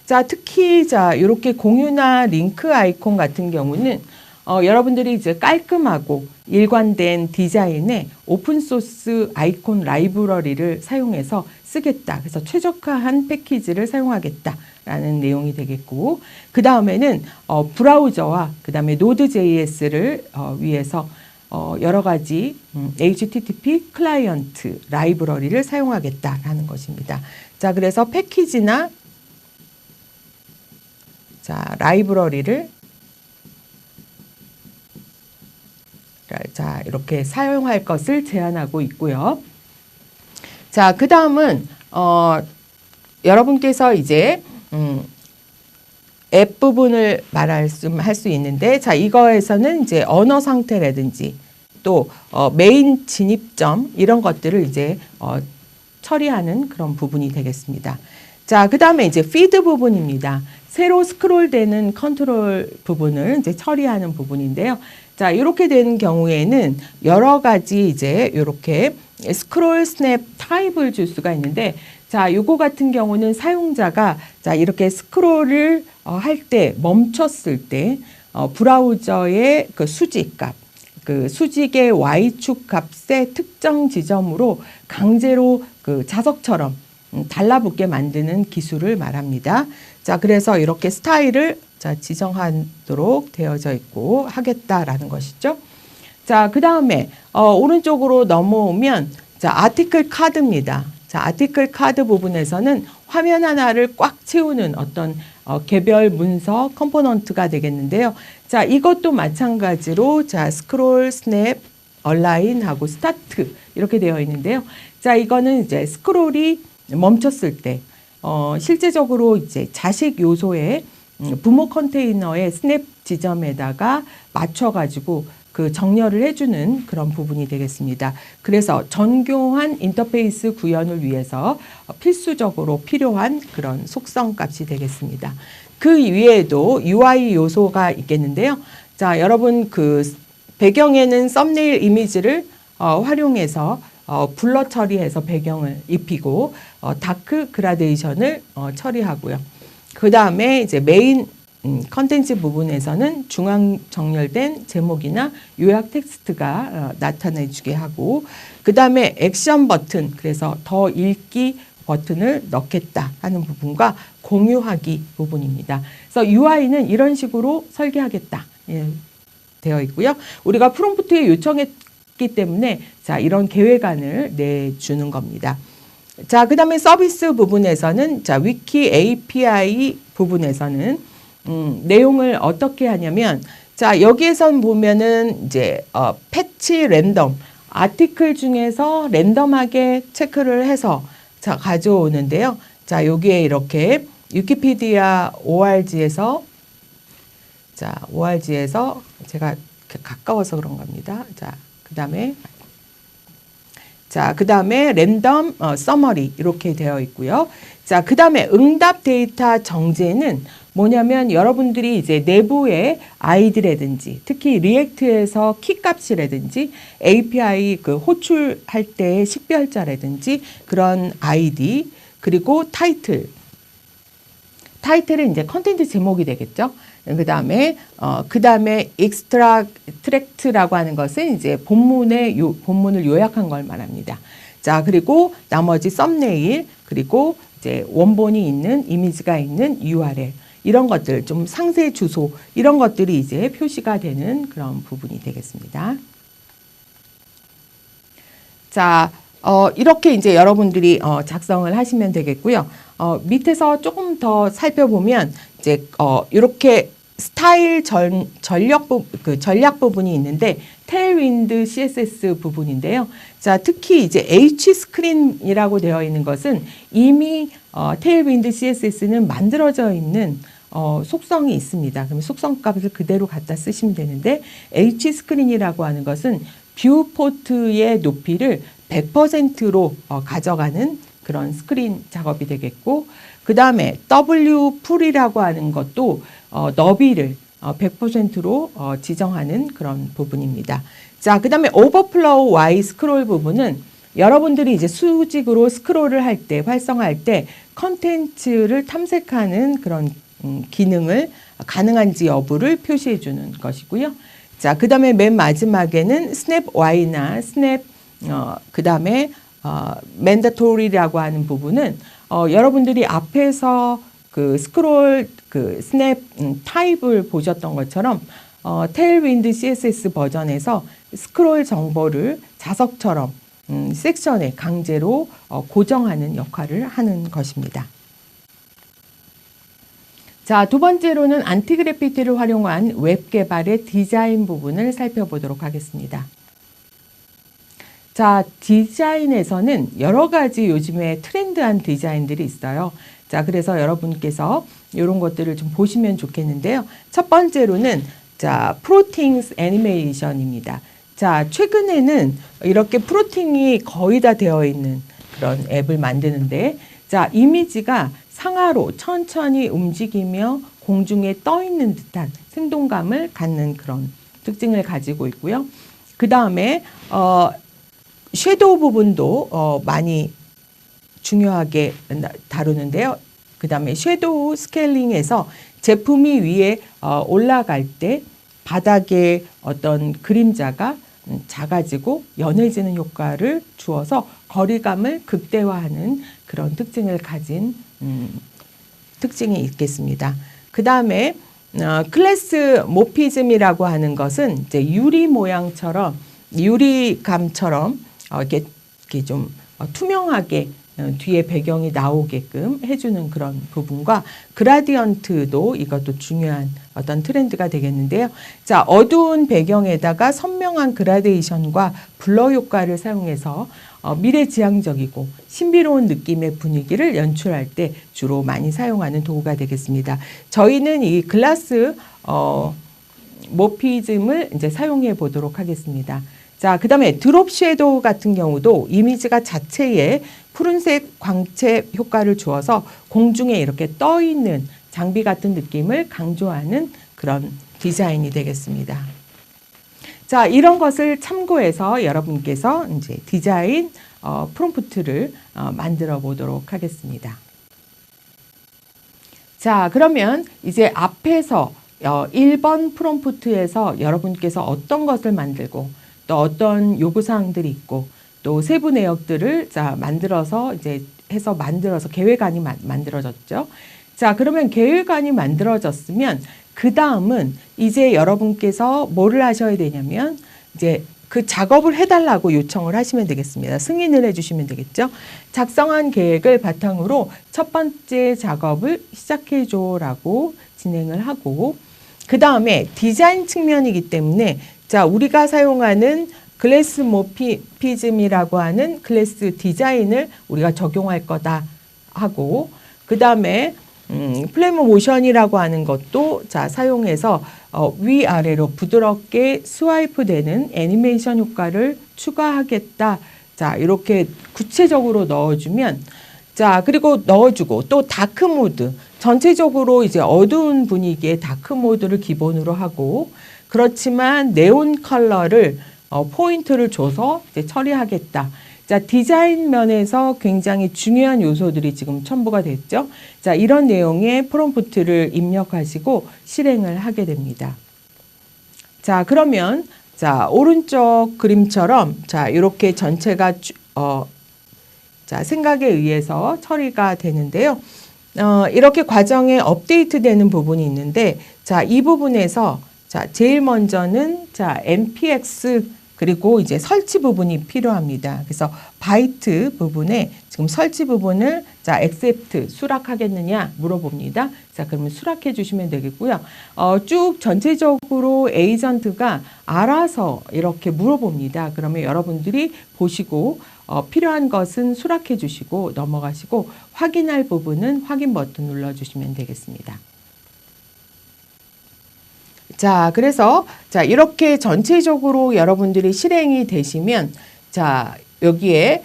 Speaker 1: 자, 특히 자, 이렇게 공유나 링크 아이콘 같은 경우는 여러분들이 이제 깔끔하고 일관된 디자인의 오픈소스 아이콘 라이브러리를 사용해서 쓰겠다. 그래서 최적화한 패키지를 사용하겠다라는 내용이 되겠고, 그 다음에는 브라우저와 그 다음에 노드.js를 위해서 여러 가지 HTTP 클라이언트 라이브러리를 사용하겠다라는 것입니다. 자, 그래서 패키지나 자, 라이브러리를 자, 이렇게 사용할 것을 제안하고 있고요. 자, 그 다음은 여러분께서 이제 앱 부분을 할 수 있는데, 자, 이거에서는 이제 언어 상태라든지 또 메인 진입점 이런 것들을 이제 처리하는 그런 부분이 되겠습니다. 자, 그 다음에 이제 피드 부분입니다. 새로 스크롤되는 컨트롤 부분을 이제 처리하는 부분인데요. 자, 이렇게 되는 경우에는 여러 가지 이제 이렇게 스크롤 스냅 타입을 줄 수가 있는데, 자, 요거 같은 경우는 사용자가 자, 이렇게 스크롤을 할 때 멈췄을 때 브라우저의 그 수직값, 그 수직의 Y축 값의 특정 지점으로 강제로 그 자석처럼 달라붙게 만드는 기술을 말합니다. 자, 그래서 이렇게 스타일을 자, 지정하도록 되어져 있고 하겠다라는 것이죠. 자, 그 다음에 오른쪽으로 넘어오면 자, 아티클 카드입니다. 자, 아티클 카드 부분에서는 화면 하나를 꽉 채우는 어떤 개별 문서 컴포넌트가 되겠는데요. 자, 이것도 마찬가지로 자, 스크롤, 스냅, 얼라인하고 스타트 이렇게 되어 있는데요. 자, 이거는 이제 스크롤이 멈췄을 때 실제적으로 이제 자식 요소에 부모 컨테이너의 스냅 지점에다가 맞춰가지고 그 정렬을 해주는 그런 부분이 되겠습니다. 그래서 정교한 인터페이스 구현을 위해서 필수적으로 필요한 그런 속성 값이 되겠습니다. 그 이외에도 UI 요소가 있겠는데요. 자, 여러분 그 배경에는 썸네일 이미지를 활용해서 블러 처리해서 배경을 입히고 다크 그라데이션을 처리하고요. 그 다음에 이제 메인 컨텐츠 부분에서는 중앙 정렬된 제목이나 요약 텍스트가 나타내 주게 하고, 그 다음에 액션 버튼, 그래서 더 읽기 버튼을 넣겠다 하는 부분과 공유하기 부분입니다. 그래서 UI는 이런 식으로 설계하겠다 되어 있고요. 우리가 프롬프트에 요청했기 때문에 자, 이런 계획안을 내주는 겁니다. 자, 그 다음에 서비스 부분에서는 자, 위키 API 부분에서는 내용을 어떻게 하냐면, 자, 여기에선 보면은 이제 패치 랜덤 아티클 중에서 랜덤하게 체크를 해서 자, 가져오는데요. 자, 여기에 이렇게 위키피디아 ORG에서 자, ORG에서 제가 가까워서 그런 겁니다. 자, 그 다음에 랜덤 서머리 이렇게 되어 있고요. 자, 그 다음에 응답 데이터 정제는 뭐냐면 여러분들이 이제 내부의 아이디라든지 특히 리액트에서 키값이라든지 API 그 호출할 때의 식별자라든지 그런 아이디, 그리고 타이틀은 이제 컨텐츠 제목이 되겠죠. 그 다음에 익스트랙트라고 하는 것은 이제 본문을 요약한 걸 말합니다. 자, 그리고 나머지 썸네일, 그리고 이제 원본이 있는 이미지가 있는 URL, 이런 것들, 좀 상세 주소, 이런 것들이 이제 표시가 되는 그런 부분이 되겠습니다. 자, 이렇게 이제 여러분들이 작성을 하시면 되겠고요. 밑에서 조금 더 살펴보면 이제 이렇게 스타일 전략 부분이 있는데 테일윈드 CSS 부분인데요. 자, 특히 이제 H 스크린이라고 되어 있는 것은 이미 테일윈드 CSS는 만들어져 있는 속성이 있습니다. 그럼 속성 값을 그대로 갖다 쓰시면 되는데, H 스크린이라고 하는 것은 뷰 포트의 높이를 100%로 가져가는 그런 스크린 작업이 되겠고, 그 다음에 W 풀이라고 하는 것도 너비를 100%로 지정하는 그런 부분입니다. 자, 그 다음에 오버플로우 Y 스크롤 부분은 여러분들이 이제 수직으로 스크롤을 할 때, 활성화할 때 컨텐츠를 탐색하는 그런 기능을 가능한지 여부를 표시해 주는 것이고요. 자, 그 다음에 맨 마지막에는 스냅 Y나 스냅 그 다음에 mandatory라고 하는 부분은 여러분들이 앞에서 그 스크롤 그 스냅 타입을 보셨던 것처럼 테일윈드 CSS 버전에서 스크롤 정보를 자석처럼 섹션에 강제로 고정하는 역할을 하는 것입니다. 자, 두 번째로는 안티그래피티를 활용한 웹 개발의 디자인 부분을 살펴보도록 하겠습니다. 자, 디자인에서는 여러 가지 요즘에 트렌드한 디자인들이 있어요. 자, 그래서 여러분께서 이런 것들을 좀 보시면 좋겠는데요. 첫 번째로는 자, 프로팅스 애니메이션입니다. 자, 최근에는 이렇게 프로팅이 거의 다 되어 있는 그런 앱을 만드는데, 자, 이미지가 상하로 천천히 움직이며 공중에 떠 있는 듯한 생동감을 갖는 그런 특징을 가지고 있고요. 그 다음에 섀도우 부분도 많이 중요하게 다루는데요. 그 다음에 섀도우 스케일링에서 제품이 위에 올라갈 때 바닥에 어떤 그림자가 작아지고 연해지는 효과를 주어서 거리감을 극대화하는 그런 특징을 가진 특징이 있겠습니다. 그 다음에 클래스 모피즘이라고 하는 것은 이제 유리감처럼 이렇게 좀 투명하게 뒤에 배경이 나오게끔 해주는 그런 부분과 그라디언트도 이것도 중요한 어떤 트렌드가 되겠는데요. 자, 어두운 배경에다가 선명한 그라데이션과 블러 효과를 사용해서 미래지향적이고 신비로운 느낌의 분위기를 연출할 때 주로 많이 사용하는 도구가 되겠습니다. 저희는 이 글라스 모피즘을 이제 사용해 보도록 하겠습니다. 자, 그 다음에 드롭 섀도우 같은 경우도 이미지가 자체에 푸른색 광채 효과를 주어서 공중에 이렇게 떠 있는 장비 같은 느낌을 강조하는 그런 디자인이 되겠습니다. 자, 이런 것을 참고해서 여러분께서 이제 디자인 프롬프트를 만들어 보도록 하겠습니다. 자, 그러면 이제 앞에서 1번 프롬프트에서 여러분께서 어떤 것을 만들고 또 어떤 요구사항들이 있고 또 세부 내역들을 자, 만들어서 이제 해서 만들어서 계획안이 만들어졌죠. 자, 그러면 계획안이 만들어졌으면 그 다음은 이제 여러분께서 뭐를 하셔야 되냐면 이제 그 작업을 해달라고 요청을 하시면 되겠습니다. 승인을 해주시면 되겠죠. 작성한 계획을 바탕으로 첫 번째 작업을 시작해줘라고 진행을 하고 그 다음에 디자인 측면이기 때문에 자, 우리가 사용하는 글래스 모피즘이라고 하는 글래스 디자인을 우리가 적용할 거다 하고 그 다음에 플레이모 모션이라고 하는 것도 자, 사용해서 위아래로 부드럽게 스와이프 되는 애니메이션 효과를 추가하겠다. 자, 이렇게 구체적으로 넣어주면 자, 그리고 넣어주고 또 다크 모드 전체적으로 이제 어두운 분위기의 다크 모드를 기본으로 하고 그렇지만 네온 컬러를 포인트를 줘서 이제 처리하겠다. 자, 디자인 면에서 굉장히 중요한 요소들이 지금 첨부가 됐죠. 자, 이런 내용의 프롬프트를 입력하시고 실행을 하게 됩니다. 자, 그러면 자, 오른쪽 그림처럼 자, 이렇게 전체가 자, 생각에 의해서 처리가 되는데요. 이렇게 과정에 업데이트 되는 부분이 있는데 자, 이 부분에서 자, 제일 먼저는 자, npx 그리고 이제 설치 부분이 필요합니다. 그래서 바이트 부분에 지금 설치 부분을 자, accept 수락하겠느냐 물어봅니다. 자, 그러면 수락해 주시면 되겠고요. 쭉 전체적으로 에이전트가 알아서 이렇게 물어봅니다. 그러면 여러분들이 보시고 필요한 것은 수락해 주시고 넘어가시고 확인할 부분은 확인 버튼 눌러 주시면 되겠습니다. 자, 그래서 자, 이렇게 전체적으로 여러분들이 실행이 되시면 자, 여기에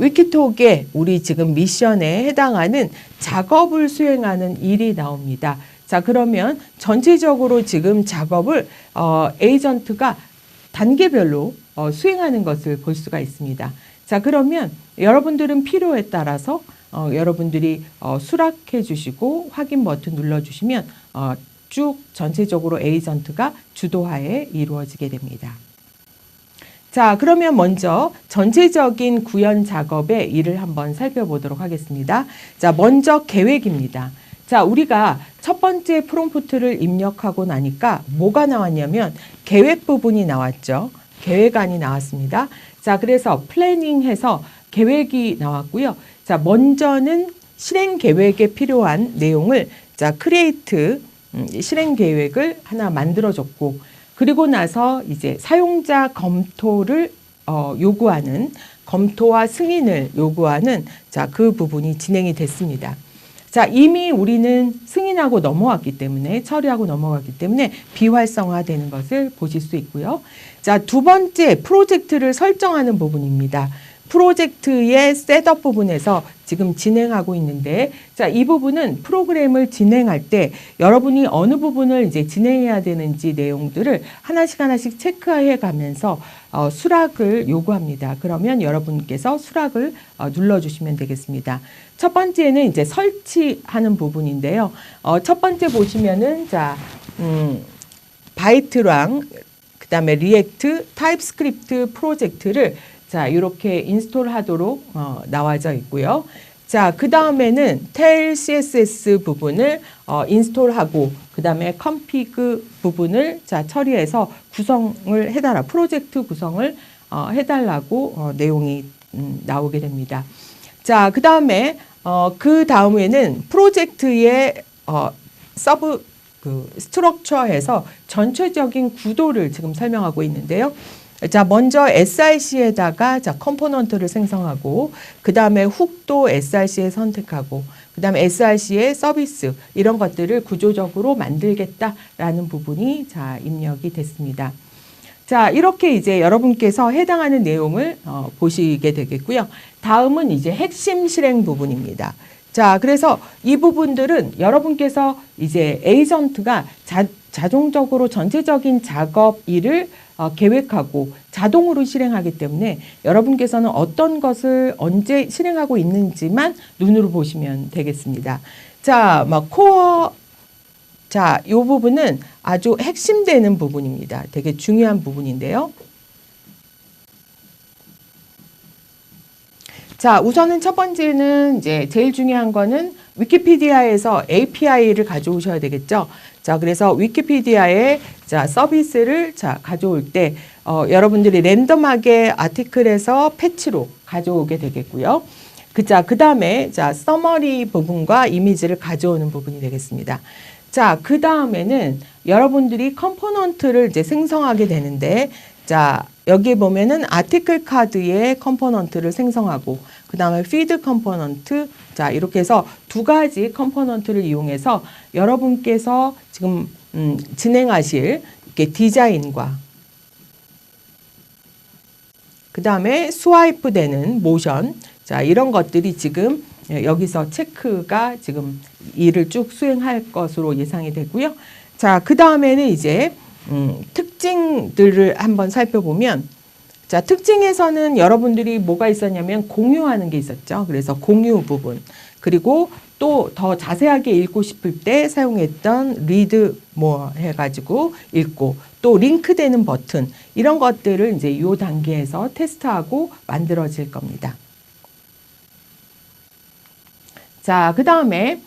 Speaker 1: 위키톡에 우리 지금 미션에 해당하는 작업을 수행하는 일이 나옵니다. 자, 그러면 전체적으로 지금 작업을 에이전트가 단계별로 수행하는 것을 볼 수가 있습니다. 자, 그러면 여러분들은 필요에 따라서 여러분들이 수락해 주시고 확인 버튼 눌러 주시면 쭉 전체적으로 에이전트가 주도하에 이루어지게 됩니다. 자, 그러면 먼저 전체적인 구현 작업의 일을 한번 살펴보도록 하겠습니다. 자, 먼저 계획입니다. 자, 우리가 첫 번째 프롬프트를 입력하고 나니까 뭐가 나왔냐면 계획 부분이 나왔죠. 계획안이 나왔습니다. 자, 그래서 플래닝해서 계획이 나왔고요. 자, 먼저는 실행 계획에 필요한 내용을 자, 크리에이트 실행 계획을 하나 만들어줬고 그리고 나서 이제 사용자 검토를 요구하는 검토와 승인을 요구하는 자, 그 부분이 진행이 됐습니다. 자, 이미 우리는 승인하고 넘어왔기 때문에 처리하고 넘어갔기 때문에 비활성화되는 것을 보실 수 있고요. 자, 두 번째 프로젝트를 설정하는 부분입니다. 프로젝트의 셋업 부분에서 지금 진행하고 있는데 자, 이 부분은 프로그램을 진행할 때 여러분이 어느 부분을 이제 진행해야 되는지 내용들을 하나씩 체크해 가면서 수락을 요구합니다. 그러면 여러분께서 수락을 눌러주시면 되겠습니다. 첫 번째는 이제 설치하는 부분인데요. 첫 번째 보시면은 자, 바이트랑 그 다음에 리액트, 타입스크립트 프로젝트를 자, 이렇게 인스톨 하도록 나와져 있고요. 자, 그 다음에는 tail CSS 부분을 인스톨하고 그 다음에 config 부분을 자, 처리해서 구성을 해달라, 프로젝트 구성을 해달라고 내용이 나오게 됩니다. 자, 그 다음에는 프로젝트의 스트럭처에서 전체적인 구도를 지금 설명하고 있는데요. 자, 먼저 SRC에다가 자, 컴포넌트를 생성하고 그 다음에 훅도 SRC에 선택하고 그 다음에 SRC의 서비스 이런 것들을 구조적으로 만들겠다라는 부분이 자, 입력이 됐습니다. 자, 이렇게 이제 여러분께서 해당하는 내용을 보시게 되겠고요. 다음은 이제 핵심 실행 부분입니다. 자, 그래서 이 부분들은 여러분께서 이제 에이전트가 자동적으로 전체적인 작업 일을 계획하고 자동으로 실행하기 때문에 여러분께서는 어떤 것을 언제 실행하고 있는지만 눈으로 보시면 되겠습니다. 자, 막 코어, 자, 이 부분은 아주 핵심되는 부분입니다. 되게 중요한 부분인데요. 자, 우선은 첫 번째는 이제 제일 중요한 거는 위키피디아에서 API를 가져오셔야 되겠죠. 자, 그래서 위키피디아에 자, 서비스를 자, 가져올 때 여러분들이 랜덤하게 아티클에서 패치로 가져오게 되겠고요. 그 다음에 자, 서머리 부분과 이미지를 가져오는 부분이 되겠습니다. 자, 그 다음에는 여러분들이 컴포넌트를 이제 생성하게 되는데, 자, 여기 보면은 아티클 카드의 컴포넌트를 생성하고, 그 다음에 피드 컴포넌트, 자, 이렇게 해서 두 가지 컴포넌트를 이용해서 여러분께서 지금 진행하실 이렇게 디자인과 그 다음에 스와이프 되는 모션, 자, 이런 것들이 지금 여기서 체크가 지금 일을 쭉 수행할 것으로 예상이 되고요. 자, 그 다음에는 이제 특징들을 한번 살펴보면, 자, 특징에서는 여러분들이 뭐가 있었냐면 공유하는 게 있었죠. 그래서 공유 부분, 그리고 또 더 자세하게 읽고 싶을 때 사용했던 리드 뭐 해가지고 읽고, 또 링크되는 버튼, 이런 것들을 이제 이 단계에서 테스트하고 만들어질 겁니다. 자, 그 다음에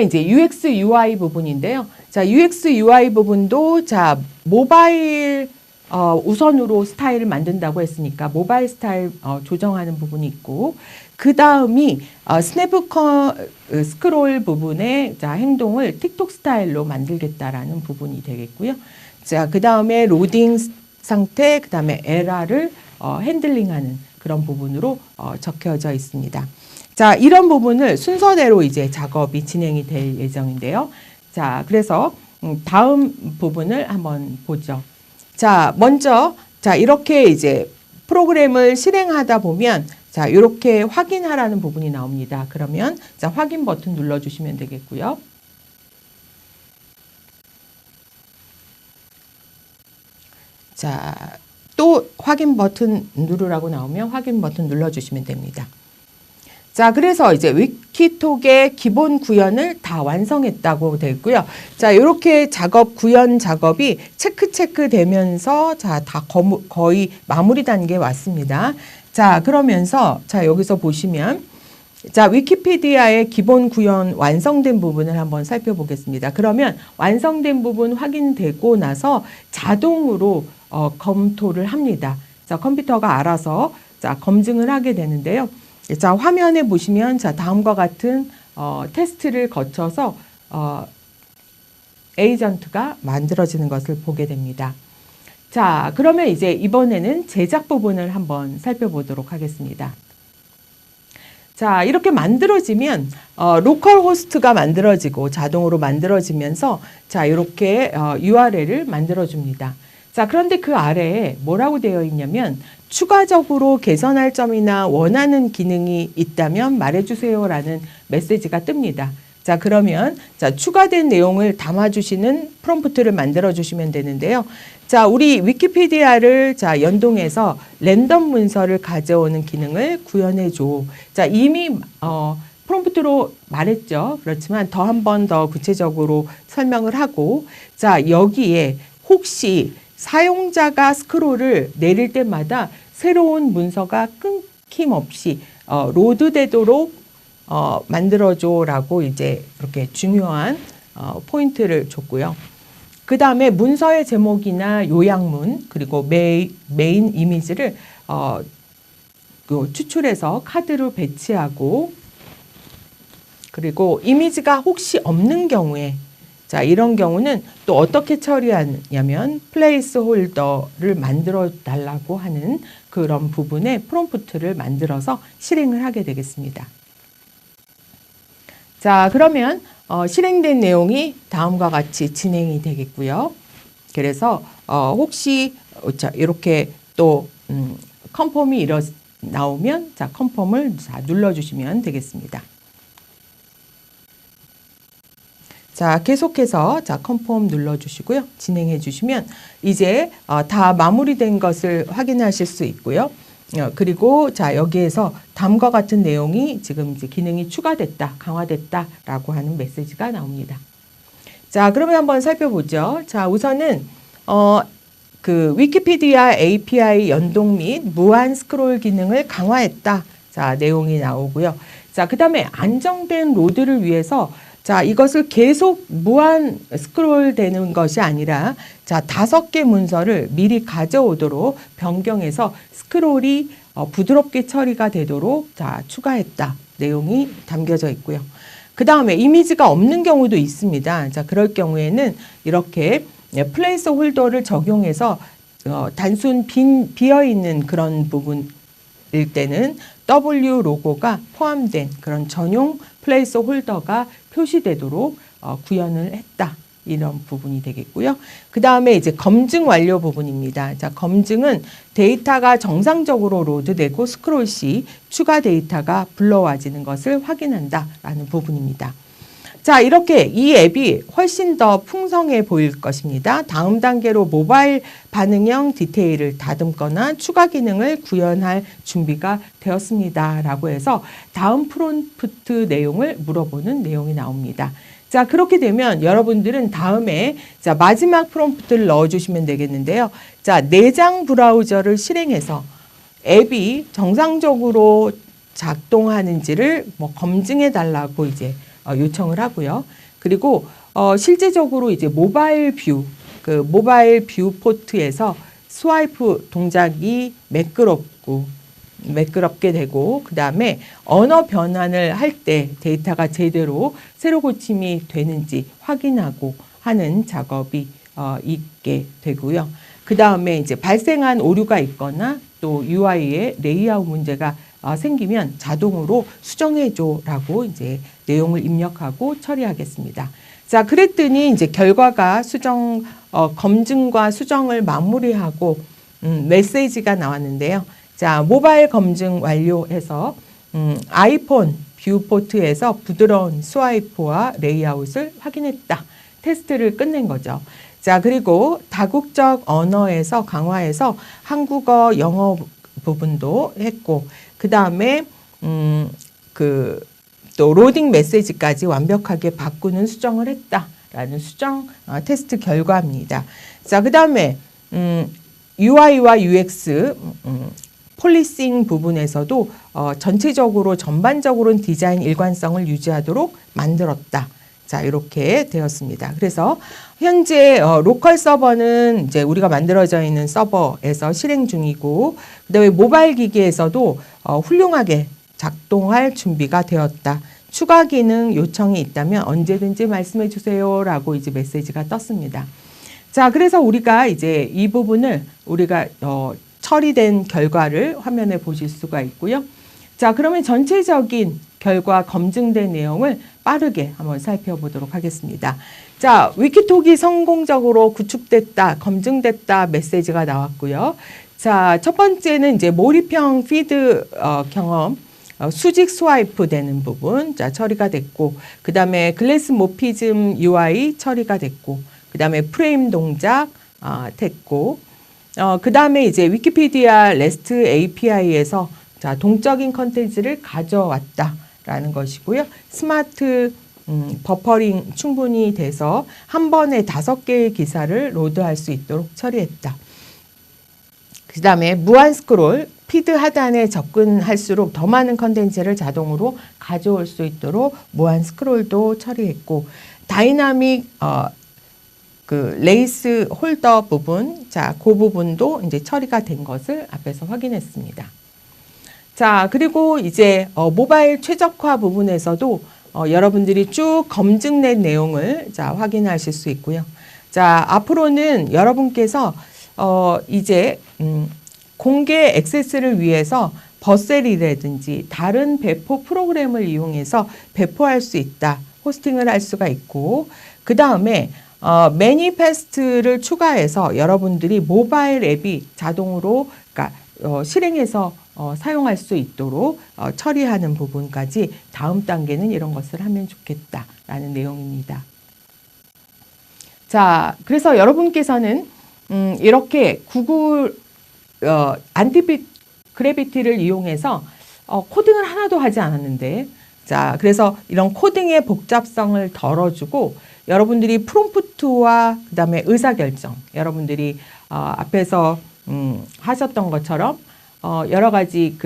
Speaker 1: 이제 UX UI 부분인데요. 자, UX UI 부분도 자, 모바일 우선으로 스타일을 만든다고 했으니까 모바일 스타일 조정하는 부분이 있고, 그 다음이 스냅 스크롤 부분의 자, 행동을 틱톡 스타일로 만들겠다라는 부분이 되겠고요. 자, 그 다음에 로딩 상태, 그 다음에 에러를 핸들링하는 그런 부분으로 적혀져 있습니다. 자, 이런 부분을 순서대로 이제 작업이 진행이 될 예정인데요. 자, 그래서 다음 부분을 한번 보죠. 자, 먼저 자, 이렇게 이제 프로그램을 실행하다 보면 자, 이렇게 확인하라는 부분이 나옵니다. 그러면 자, 확인 버튼 눌러주시면 되겠고요. 자, 또 확인 버튼 누르라고 나오면 확인 버튼 눌러주시면 됩니다. 자, 그래서 이제 위키톡의 기본 구현을 다 완성했다고 되고요. 자, 이렇게 구현 작업이 체크 되면서 자, 다 거의 마무리 단계에 왔습니다. 자, 그러면서 자, 여기서 보시면 자, 위키피디아의 기본 구현 완성된 부분을 한번 살펴보겠습니다. 그러면 완성된 부분 확인되고 나서 자동으로 검토를 합니다. 자, 컴퓨터가 알아서 자, 검증을 하게 되는데요. 자, 화면에 보시면 자, 다음과 같은 테스트를 거쳐서 에이전트가 만들어지는 것을 보게 됩니다. 자, 그러면 이제 이번에는 제작 부분을 한번 살펴보도록 하겠습니다. 자, 이렇게 만들어지면 로컬 호스트가 만들어지고 자동으로 만들어지면서 자, 이렇게 URL을 만들어줍니다. 자, 그런데 그 아래에 뭐라고 되어 있냐면 추가적으로 개선할 점이나 원하는 기능이 있다면 말해주세요라는 메시지가 뜹니다. 자, 그러면 자, 추가된 내용을 담아주시는 프롬프트를 만들어주시면 되는데요. 자, 우리 위키피디아를 자, 연동해서 랜덤 문서를 가져오는 기능을 구현해줘. 자, 이미 프롬프트로 말했죠. 그렇지만 더 한 번 더 구체적으로 설명을 하고, 자, 여기에 혹시 사용자가 스크롤을 내릴 때마다 새로운 문서가 끊김없이 로드되도록 만들어줘라고 이제 이렇게 중요한 포인트를 줬고요. 그 다음에 문서의 제목이나 요약문, 그리고 메인 이미지를 추출해서 카드로 배치하고, 그리고 이미지가 혹시 없는 경우에 자, 이런 경우는 또 어떻게 처리하냐면 플레이스 홀더를 만들어 달라고 하는 그런 부분에 프롬프트를 만들어서 실행을 하게 되겠습니다. 자, 그러면 실행된 내용이 다음과 같이 진행이 되겠고요. 그래서 혹시 자, 이렇게 또 컨펌이 나오면 자, 컨펌을 자, 눌러주시면 되겠습니다. 자, 계속해서 자, 컨펌 눌러주시고요. 진행해 주시면 이제 다 마무리된 것을 확인하실 수 있고요. 그리고 자 여기에서 다음과 같은 내용이 지금 이제 기능이 추가됐다, 강화됐다라고 하는 메시지가 나옵니다. 자, 그러면 한번 살펴보죠. 자, 우선은 그 위키피디아 API 연동 및 무한 스크롤 기능을 강화했다. 자, 내용이 나오고요. 자, 그다음에 안정된 로드를 위해서 자, 이것을 계속 무한 스크롤 되는 것이 아니라 자, 5개 문서를 미리 가져오도록 변경해서 스크롤이 부드럽게 처리가 되도록 자, 추가했다. 내용이 담겨져 있고요. 그 다음에 이미지가 없는 경우도 있습니다. 자, 그럴 경우에는 이렇게 플레이스 홀더를 적용해서 단순 비어있는 그런 부분일 때는 W 로고가 포함된 그런 전용 플레이스 홀더가 표시되도록 구현을 했다. 이런 부분이 되겠고요. 그 다음에 이제 검증 완료 부분입니다. 자, 검증은 데이터가 정상적으로 로드되고 스크롤 시 추가 데이터가 불러와지는 것을 확인한다라는 부분입니다. 자, 이렇게 이 앱이 훨씬 더 풍성해 보일 것입니다. 다음 단계로 모바일 반응형 디테일을 다듬거나 추가 기능을 구현할 준비가 되었습니다. 라고 해서 다음 프롬프트 내용을 물어보는 내용이 나옵니다. 자, 그렇게 되면 여러분들은 다음에 자, 마지막 프롬프트를 넣어주시면 되겠는데요. 자, 내장 브라우저를 실행해서 앱이 정상적으로 작동하는지를 뭐 검증해 달라고 이제 요청을 하고요. 그리고 실제적으로 이제 모바일 뷰 포트에서 스와이프 동작이 매끄럽게 되고 그 다음에 언어 변환을 할 때 데이터가 제대로 세로 고침이 되는지 확인하고 하는 작업이 있게 되고요. 그 다음에 이제 발생한 오류가 있거나 또 UI에 레이아웃 문제가 생기면 자동으로 수정해줘라고 이제 내용을 입력하고 처리하겠습니다. 자, 그랬더니 이제 결과가 검증과 수정을 마무리하고 메시지가 나왔는데요. 자, 모바일 검증 완료해서 아이폰 뷰포트에서 부드러운 스와이프와 레이아웃을 확인했다. 테스트를 끝낸 거죠. 자, 그리고 다국적 언어에서 강화해서 한국어, 영어 부분도 했고, 그 다음에 또 로딩 메시지까지 완벽하게 바꾸는 수정을 했다라는 수정 테스트 결과입니다. 자, 그 다음에 UI와 UX 폴리싱 부분에서도 전체적으로 전반적으로는 디자인 일관성을 유지하도록 만들었다. 자, 이렇게 되었습니다. 그래서 현재 로컬 서버는 이제 우리가 만들어져 있는 서버에서 실행 중이고, 그다음에 모바일 기기에서도 훌륭하게 작동할 준비가 되었다. 추가 기능 요청이 있다면 언제든지 말씀해 주세요라고 이제 메시지가 떴습니다. 자, 그래서 우리가 이제 이 부분을 우리가 처리된 결과를 화면에 보실 수가 있고요. 자, 그러면 전체적인 결과 검증된 내용을 빠르게 한번 살펴보도록 하겠습니다. 자, 위키톡이 성공적으로 구축됐다, 검증됐다 메시지가 나왔고요. 자, 첫 번째는 이제 몰입형 피드 경험, 수직 스와이프 되는 부분, 자, 처리가 됐고, 그 다음에 글래스 모피즘 UI 처리가 됐고, 그 다음에 프레임 동작 됐고, 그 다음에 이제 위키피디아 REST API에서 자, 동적인 컨텐츠를 가져왔다라는 것이고요. 스마트 버퍼링 충분히 돼서 한 번에 5개의 기사를 로드할 수 있도록 처리했다. 그 다음에 무한 스크롤, 피드 하단에 접근할수록 더 많은 컨텐츠를 자동으로 가져올 수 있도록 무한 스크롤도 처리했고, 다이나믹 그 레이스 홀더 부분, 자, 그 부분도 이제 처리가 된 것을 앞에서 확인했습니다. 자, 그리고 이제 모바일 최적화 부분에서도 여러분들이 쭉 검증된 내용을 자, 확인하실 수 있고요. 자, 앞으로는 여러분께서 이제 공개 액세스를 위해서 버셀이라든지 다른 배포 프로그램을 이용해서 배포할 수 있다. 호스팅을 할 수가 있고, 그 다음에 매니페스트를 추가해서 여러분들이 모바일 앱이 자동으로 그러니까 실행해서 사용할 수 있도록 처리하는 부분까지 다음 단계는 이런 것을 하면 좋겠다라는 내용입니다. 자, 그래서 여러분께서는 이렇게 구글 그래비티를 이용해서 코딩을 하나도 하지 않았는데, 자, 그래서 이런 코딩의 복잡성을 덜어주고 여러분들이 프롬프트와 그다음에 의사결정, 여러분들이 앞에서 하셨던 것처럼 여러 가지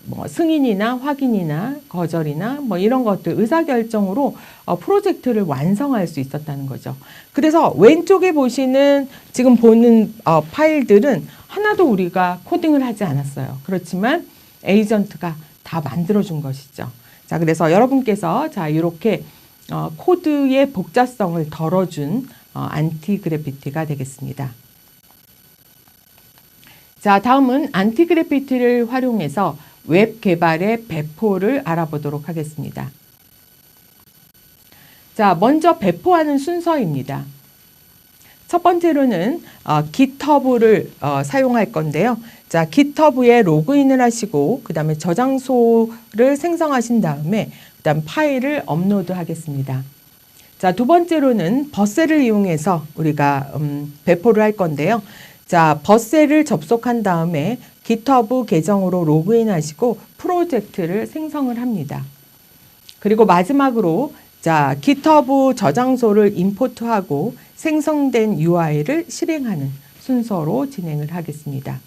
Speaker 1: 뭐 승인이나 확인이나 거절이나 뭐 이런 것들 의사결정으로 프로젝트를 완성할 수 있었다는 거죠. 그래서 왼쪽에 보시는 지금 보는 파일들은 하나도 우리가 코딩을 하지 않았어요. 그렇지만 에이전트가 다 만들어준 것이죠. 자, 그래서 여러분께서 자 이렇게 코드의 복잡성을 덜어준 안티그래피티가 되겠습니다. 자, 다음은 안티그래피티를 활용해서 웹 개발의 배포를 알아보도록 하겠습니다. 자, 먼저 배포하는 순서입니다. 첫 번째로는 GitHub를 사용할 건데요. 자, GitHub에 로그인을 하시고 그 다음에 저장소를 생성하신 다음에 그 다음 파일을 업로드 하겠습니다. 자, 두 번째로는 버셀을 이용해서 우리가 배포를 할 건데요. 자, 버셀을 접속한 다음에 GitHub 계정으로 로그인 하시고 프로젝트를 생성을 합니다. 그리고 마지막으로 자, GitHub 저장소를 임포트하고 생성된 UI를 실행하는 순서로 진행을 하겠습니다.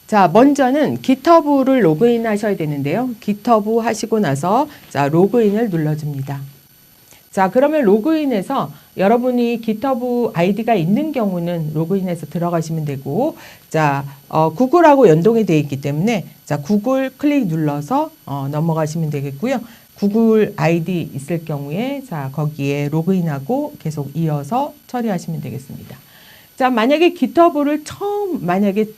Speaker 1: 자, 먼저는 GitHub를 로그인 하셔야 되는데요. GitHub 하시고 나서 자, 로그인을 눌러줍니다. 자, 그러면 로그인해서 여러분이 GitHub 아이디가 있는 경우는 로그인해서 들어가시면 되고, 자, 구글하고 연동이 되어 있기 때문에 자, 구글 클릭 눌러서 넘어가시면 되겠고요. 구글 아이디 있을 경우에 자, 거기에 로그인하고 계속 이어서 처리하시면 되겠습니다. 자, 만약에 GitHub를 처음 만약에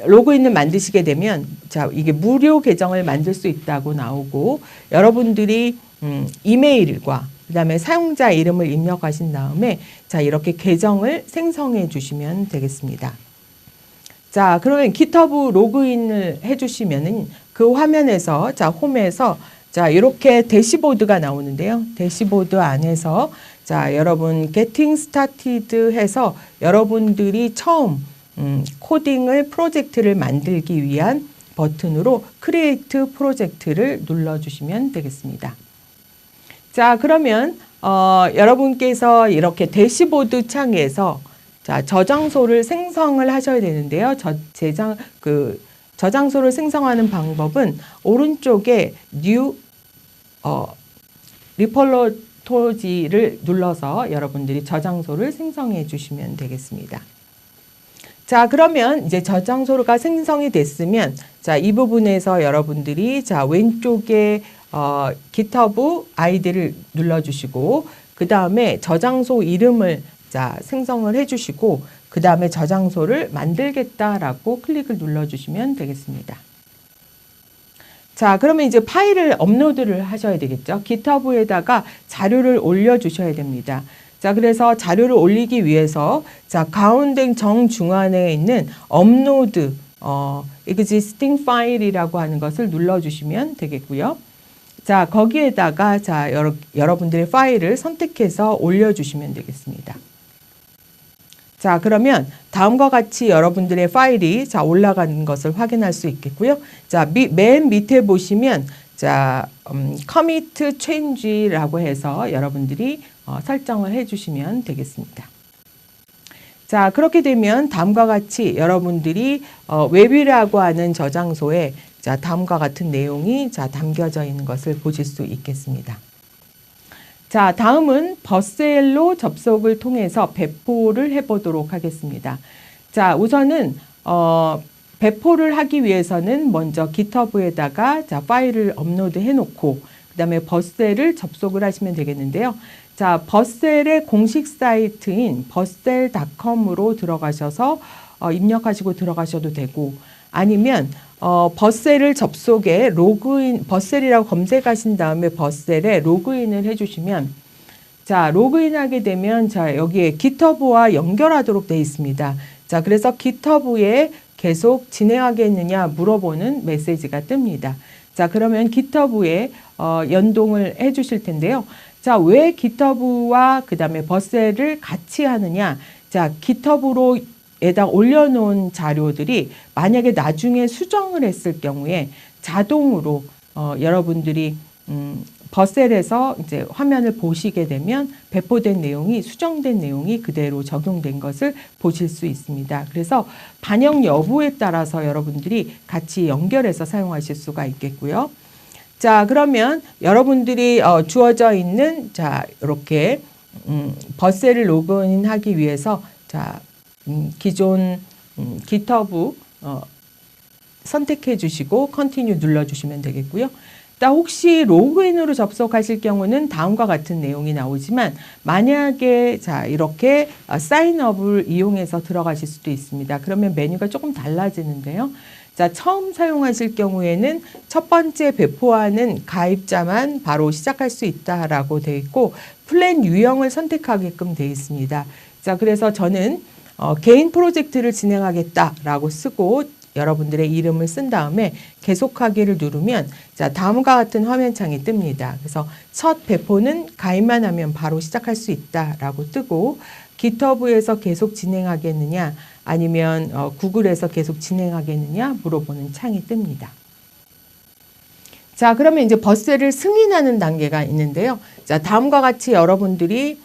Speaker 1: 로그인을 만드시게 되면 자, 이게 무료 계정을 만들 수 있다고 나오고 여러분들이 이메일과 그 다음에 사용자 이름을 입력하신 다음에 자, 이렇게 계정을 생성해 주시면 되겠습니다. 자, 그러면 GitHub 로그인을 해 주시면은 그 화면에서 자, 홈에서 자, 이렇게 대시보드가 나오는데요. 대시보드 안에서 자, 여러분 Getting Started 해서 여러분들이 처음 코딩을 프로젝트를 만들기 위한 버튼으로 Create 프로젝트를 눌러주시면 되겠습니다. 자, 그러면 여러분께서 이렇게 대시보드 창에서 자, 저장소를 생성을 하셔야 되는데요. 저장소를 생성하는 방법은 오른쪽에 New 리포지토리를 눌러서 여러분들이 저장소를 생성해 주시면 되겠습니다. 자, 그러면 이제 저장소가 생성이 됐으면 자, 이 부분에서 여러분들이 자, 왼쪽에 GitHub 아이디를 눌러주시고 그 다음에 저장소 이름을 자, 생성을 해주시고 그 다음에 저장소를 만들겠다라고 클릭을 눌러주시면 되겠습니다. 자, 그러면 이제 파일을 업로드를 하셔야 되겠죠. GitHub에다가 자료를 올려주셔야 됩니다. 자, 그래서 자료를 올리기 위해서 자, 가운데 정중앙에 있는 업로드 existing file이라고 하는 것을 눌러주시면 되겠고요. 자, 거기에다가 자, 여러분들의 파일을 선택해서 올려주시면 되겠습니다. 자, 그러면 다음과 같이 여러분들의 파일이 자, 올라가는 것을 확인할 수 있겠고요. 자, 맨 밑에 보시면 자, commit change라고 해서 여러분들이 설정을 해주시면 되겠습니다. 자, 그렇게 되면 다음과 같이 여러분들이 웹이라고 하는 저장소에 자, 다음과 같은 내용이 자, 담겨져 있는 것을 보실 수 있겠습니다. 자, 다음은 버셀로 접속을 통해서 배포를 해보도록 하겠습니다. 자, 우선은 배포를 하기 위해서는 먼저 GitHub에다가 자, 파일을 업로드 해놓고 그 다음에 버셀을 접속을 하시면 되겠는데요. 자, 버셀의 공식 사이트인 버셀.com으로 들어가셔서 입력하시고 들어가셔도 되고 아니면 버셀을 접속에 로그인, 버셀이라고 검색하신 다음에 버셀에 로그인을 해주시면 자, 로그인하게 되면 자, 여기에 GitHub와 연결하도록 되어 있습니다. 자, 그래서 GitHub에 계속 진행하겠느냐 물어보는 메시지가 뜹니다. 자, 그러면 GitHub에 연동을 해 주실 텐데요. 자, 왜 GitHub와 그 다음에 버셀을 같이 하느냐. 자, GitHub로 에다 올려놓은 자료들이 만약에 나중에 수정을 했을 경우에 자동으로 여러분들이 버셀에서 이제 화면을 보시게 되면 배포된 내용이 수정된 내용이 그대로 적용된 것을 보실 수 있습니다. 그래서 반영 여부에 따라서 여러분들이 같이 연결해서 사용하실 수가 있겠고요. 자, 그러면 여러분들이 주어져 있는 자 이렇게 버셀을 로그인하기 위해서 자 기존 GitHub 선택해 주시고 컨티뉴 눌러 주시면 되겠고요. 혹시 로그인으로 접속하실 경우는 다음과 같은 내용이 나오지만 만약에 자 이렇게 사인업을 이용해서 들어가실 수도 있습니다. 그러면 메뉴가 조금 달라지는데요. 자, 처음 사용하실 경우에는 첫 번째 배포하는 가입자만 바로 시작할 수 있다라고 되어 있고 플랜 유형을 선택하게끔 되어 있습니다. 자, 그래서 저는 개인 프로젝트를 진행하겠다라고 쓰고 여러분들의 이름을 쓴 다음에 계속하기를 누르면 자 다음과 같은 화면창이 뜹니다. 그래서 첫 배포는 가입만 하면 바로 시작할 수 있다라고 뜨고 GitHub에서 계속 진행하겠느냐 아니면 구글에서 계속 진행하겠느냐 물어보는 창이 뜹니다. 자, 그러면 이제 버셀을 승인하는 단계가 있는데요. 자, 다음과 같이 여러분들이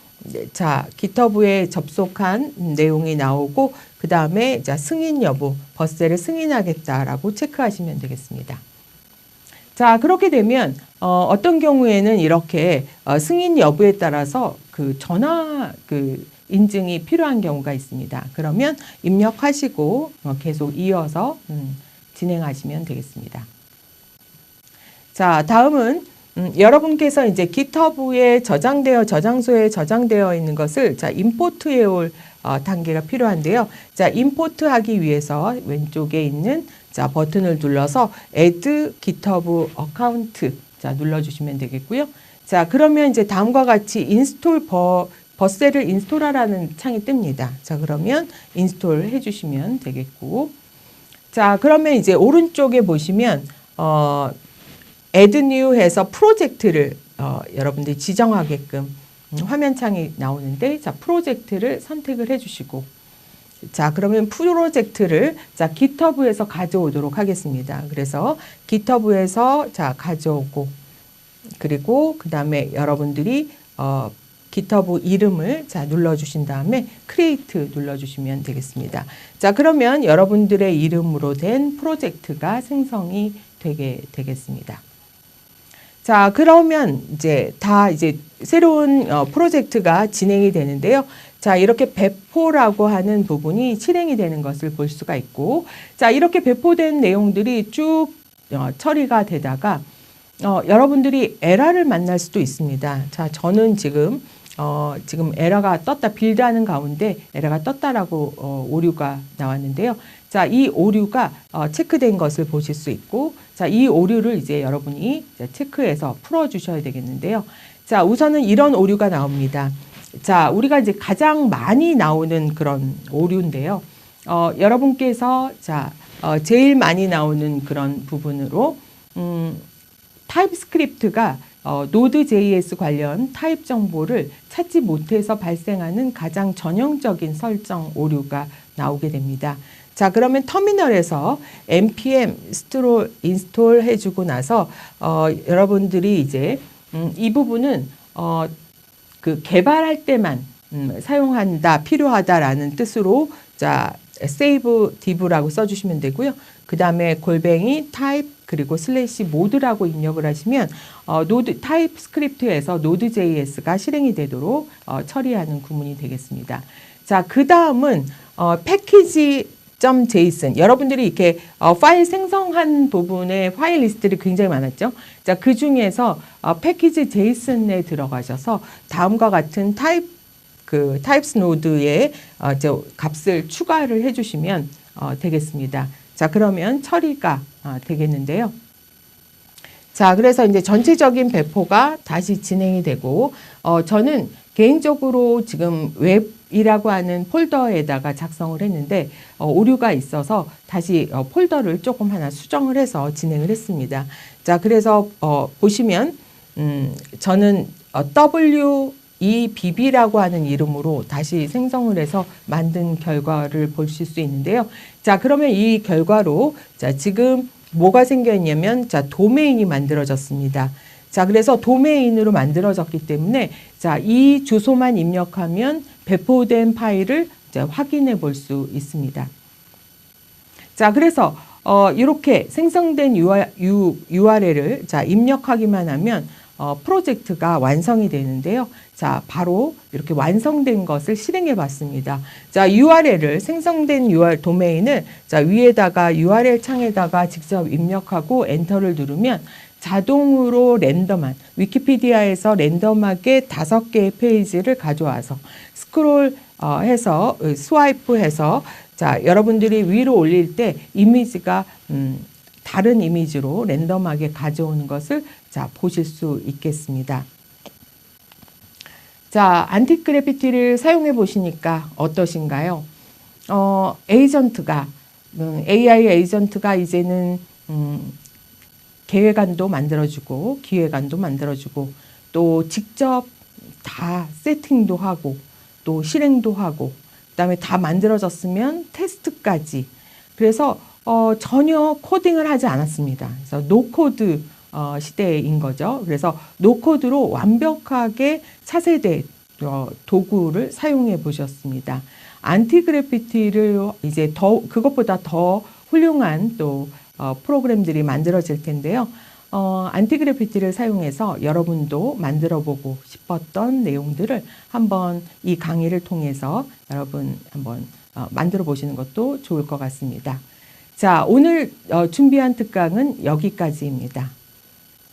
Speaker 1: 자, GitHub에 접속한 내용이 나오고 그 다음에 자, 승인 여부, 버셀을 승인하겠다라고 체크하시면 되겠습니다. 자, 그렇게 되면 어떤 경우에는 이렇게 승인 여부에 따라서 그 전화 인증이 필요한 경우가 있습니다. 그러면 입력하시고 계속 이어서 진행하시면 되겠습니다. 자, 다음은 여러분께서 이제 GitHub에 저장소에 저장되어 있는 것을 자, 임포트 해올 단계가 필요한데요. 자, 임포트 하기 위해서 왼쪽에 있는 자, 버튼을 눌러서 Add GitHub Account 자, 눌러주시면 되겠고요. 자, 그러면 이제 다음과 같이 인스톨 버셀을 인스톨하라는 창이 뜹니다. 자, 그러면 인스톨 해주시면 되겠고. 자, 그러면 이제 오른쪽에 보시면, Add New 해서 프로젝트를, 여러분들이 지정하게끔 화면창이 나오는데, 자, 프로젝트를 선택을 해주시고, 자, 그러면 프로젝트를 자, GitHub에서 가져오도록 하겠습니다. 그래서 GitHub에서 자, 가져오고, 그리고 그 다음에 여러분들이, GitHub 이름을 자 눌러주신 다음에 Create 눌러주시면 되겠습니다. 자, 그러면 여러분들의 이름으로 된 프로젝트가 생성이 되게 되겠습니다. 자, 그러면 이제 새로운 프로젝트가 진행이 되는데요. 자, 이렇게 배포라고 하는 부분이 실행이 되는 것을 볼 수가 있고, 자, 이렇게 배포된 내용들이 쭉 처리가 되다가 여러분들이 에러를 만날 수도 있습니다. 자, 저는 지금 에러가 떴다, 빌드하는 가운데 에러가 떴다라고 오류가 나왔는데요. 자, 이 오류가 체크된 것을 보실 수 있고, 자, 이 오류를 이제 여러분이 체크해서 풀어주셔야 되겠는데요. 자, 우선은 이런 오류가 나옵니다. 자, 우리가 이제 가장 많이 나오는 그런 오류인데요. 여러분께서 자, 제일 많이 나오는 그런 부분으로 타입스크립트가 Node.js 관련 타입 정보를 찾지 못해서 발생하는 가장 전형적인 설정 오류가 나오게 됩니다. 자, 그러면 터미널에서 npm stro 인스톨 해주고 나서 여러분들이 이제 이 부분은 그 개발할 때만 사용한다, 필요하다라는 뜻으로 자, save div라고 써주시면 되고요. 그 다음에 골뱅이 type 그리고 /모드라고 입력을 하시면 타입스크립트에서 Node.js가 실행이 되도록 처리하는 구문이 되겠습니다. 자, 그 다음은 package.json. 여러분들이 이렇게 파일 생성한 부분에 파일 리스트들이 굉장히 많았죠. 자, 그 중에서 package.json에 들어가셔서 다음과 같은 types node에 값을 추가를 해주시면 되겠습니다. 자, 그러면 처리가 되겠는데요. 자, 그래서 이제 전체적인 배포가 다시 진행이 되고, 저는 개인적으로 지금 웹이라고 하는 폴더에다가 작성을 했는데, 오류가 있어서 다시 폴더를 조금 하나 수정을 해서 진행을 했습니다. 자, 그래서 보시면, 저는 이 BB라고 하는 이름으로 다시 생성을 해서 만든 결과를 보실 수 있는데요. 자, 그러면 이 결과로 자, 지금 뭐가 생겨 있냐면 자, 도메인이 만들어졌습니다. 자, 그래서 도메인으로 만들어졌기 때문에 자, 이 주소만 입력하면 배포된 파일을 자, 확인해 볼 수 있습니다. 자, 그래서 이렇게 생성된 URL을 자, 입력하기만 하면 프로젝트가 완성이 되는데요. 자, 바로 이렇게 완성된 것을 실행해 봤습니다. 자, URL을 생성된 URL 도메인을 자, 위에다가 URL 창에다가 직접 입력하고 엔터를 누르면 자동으로 랜덤한 위키피디아에서 랜덤하게 5개의 페이지를 가져와서 스크롤 해서 스와이프 해서 자, 여러분들이 위로 올릴 때 이미지가 다른 이미지로 랜덤하게 가져오는 것을 자, 보실 수 있겠습니다. 자, 안틱 그래피티를 사용해 보시니까 어떠신가요? 에이전트가 AI 에이전트가 이제는 계획안도 만들어주고 기획안도 만들어주고 또 직접 다 세팅도 하고 또 실행도 하고 그다음에 다 만들어졌으면 테스트까지 그래서 전혀 코딩을 하지 않았습니다. 그래서 노코드 시대인 거죠. 그래서 노코드로 완벽하게 차세대 도구를 사용해 보셨습니다. 안티그래피티를 이제 그것보다 더 훌륭한 또 프로그램들이 만들어질 텐데요. 안티그래피티를 사용해서 여러분도 만들어 보고 싶었던 내용들을 한번 이 강의를 통해서 여러분 한번 만들어 보시는 것도 좋을 것 같습니다. 자, 오늘 준비한 특강은 여기까지입니다.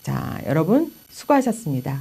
Speaker 1: 자, 여러분 수고하셨습니다.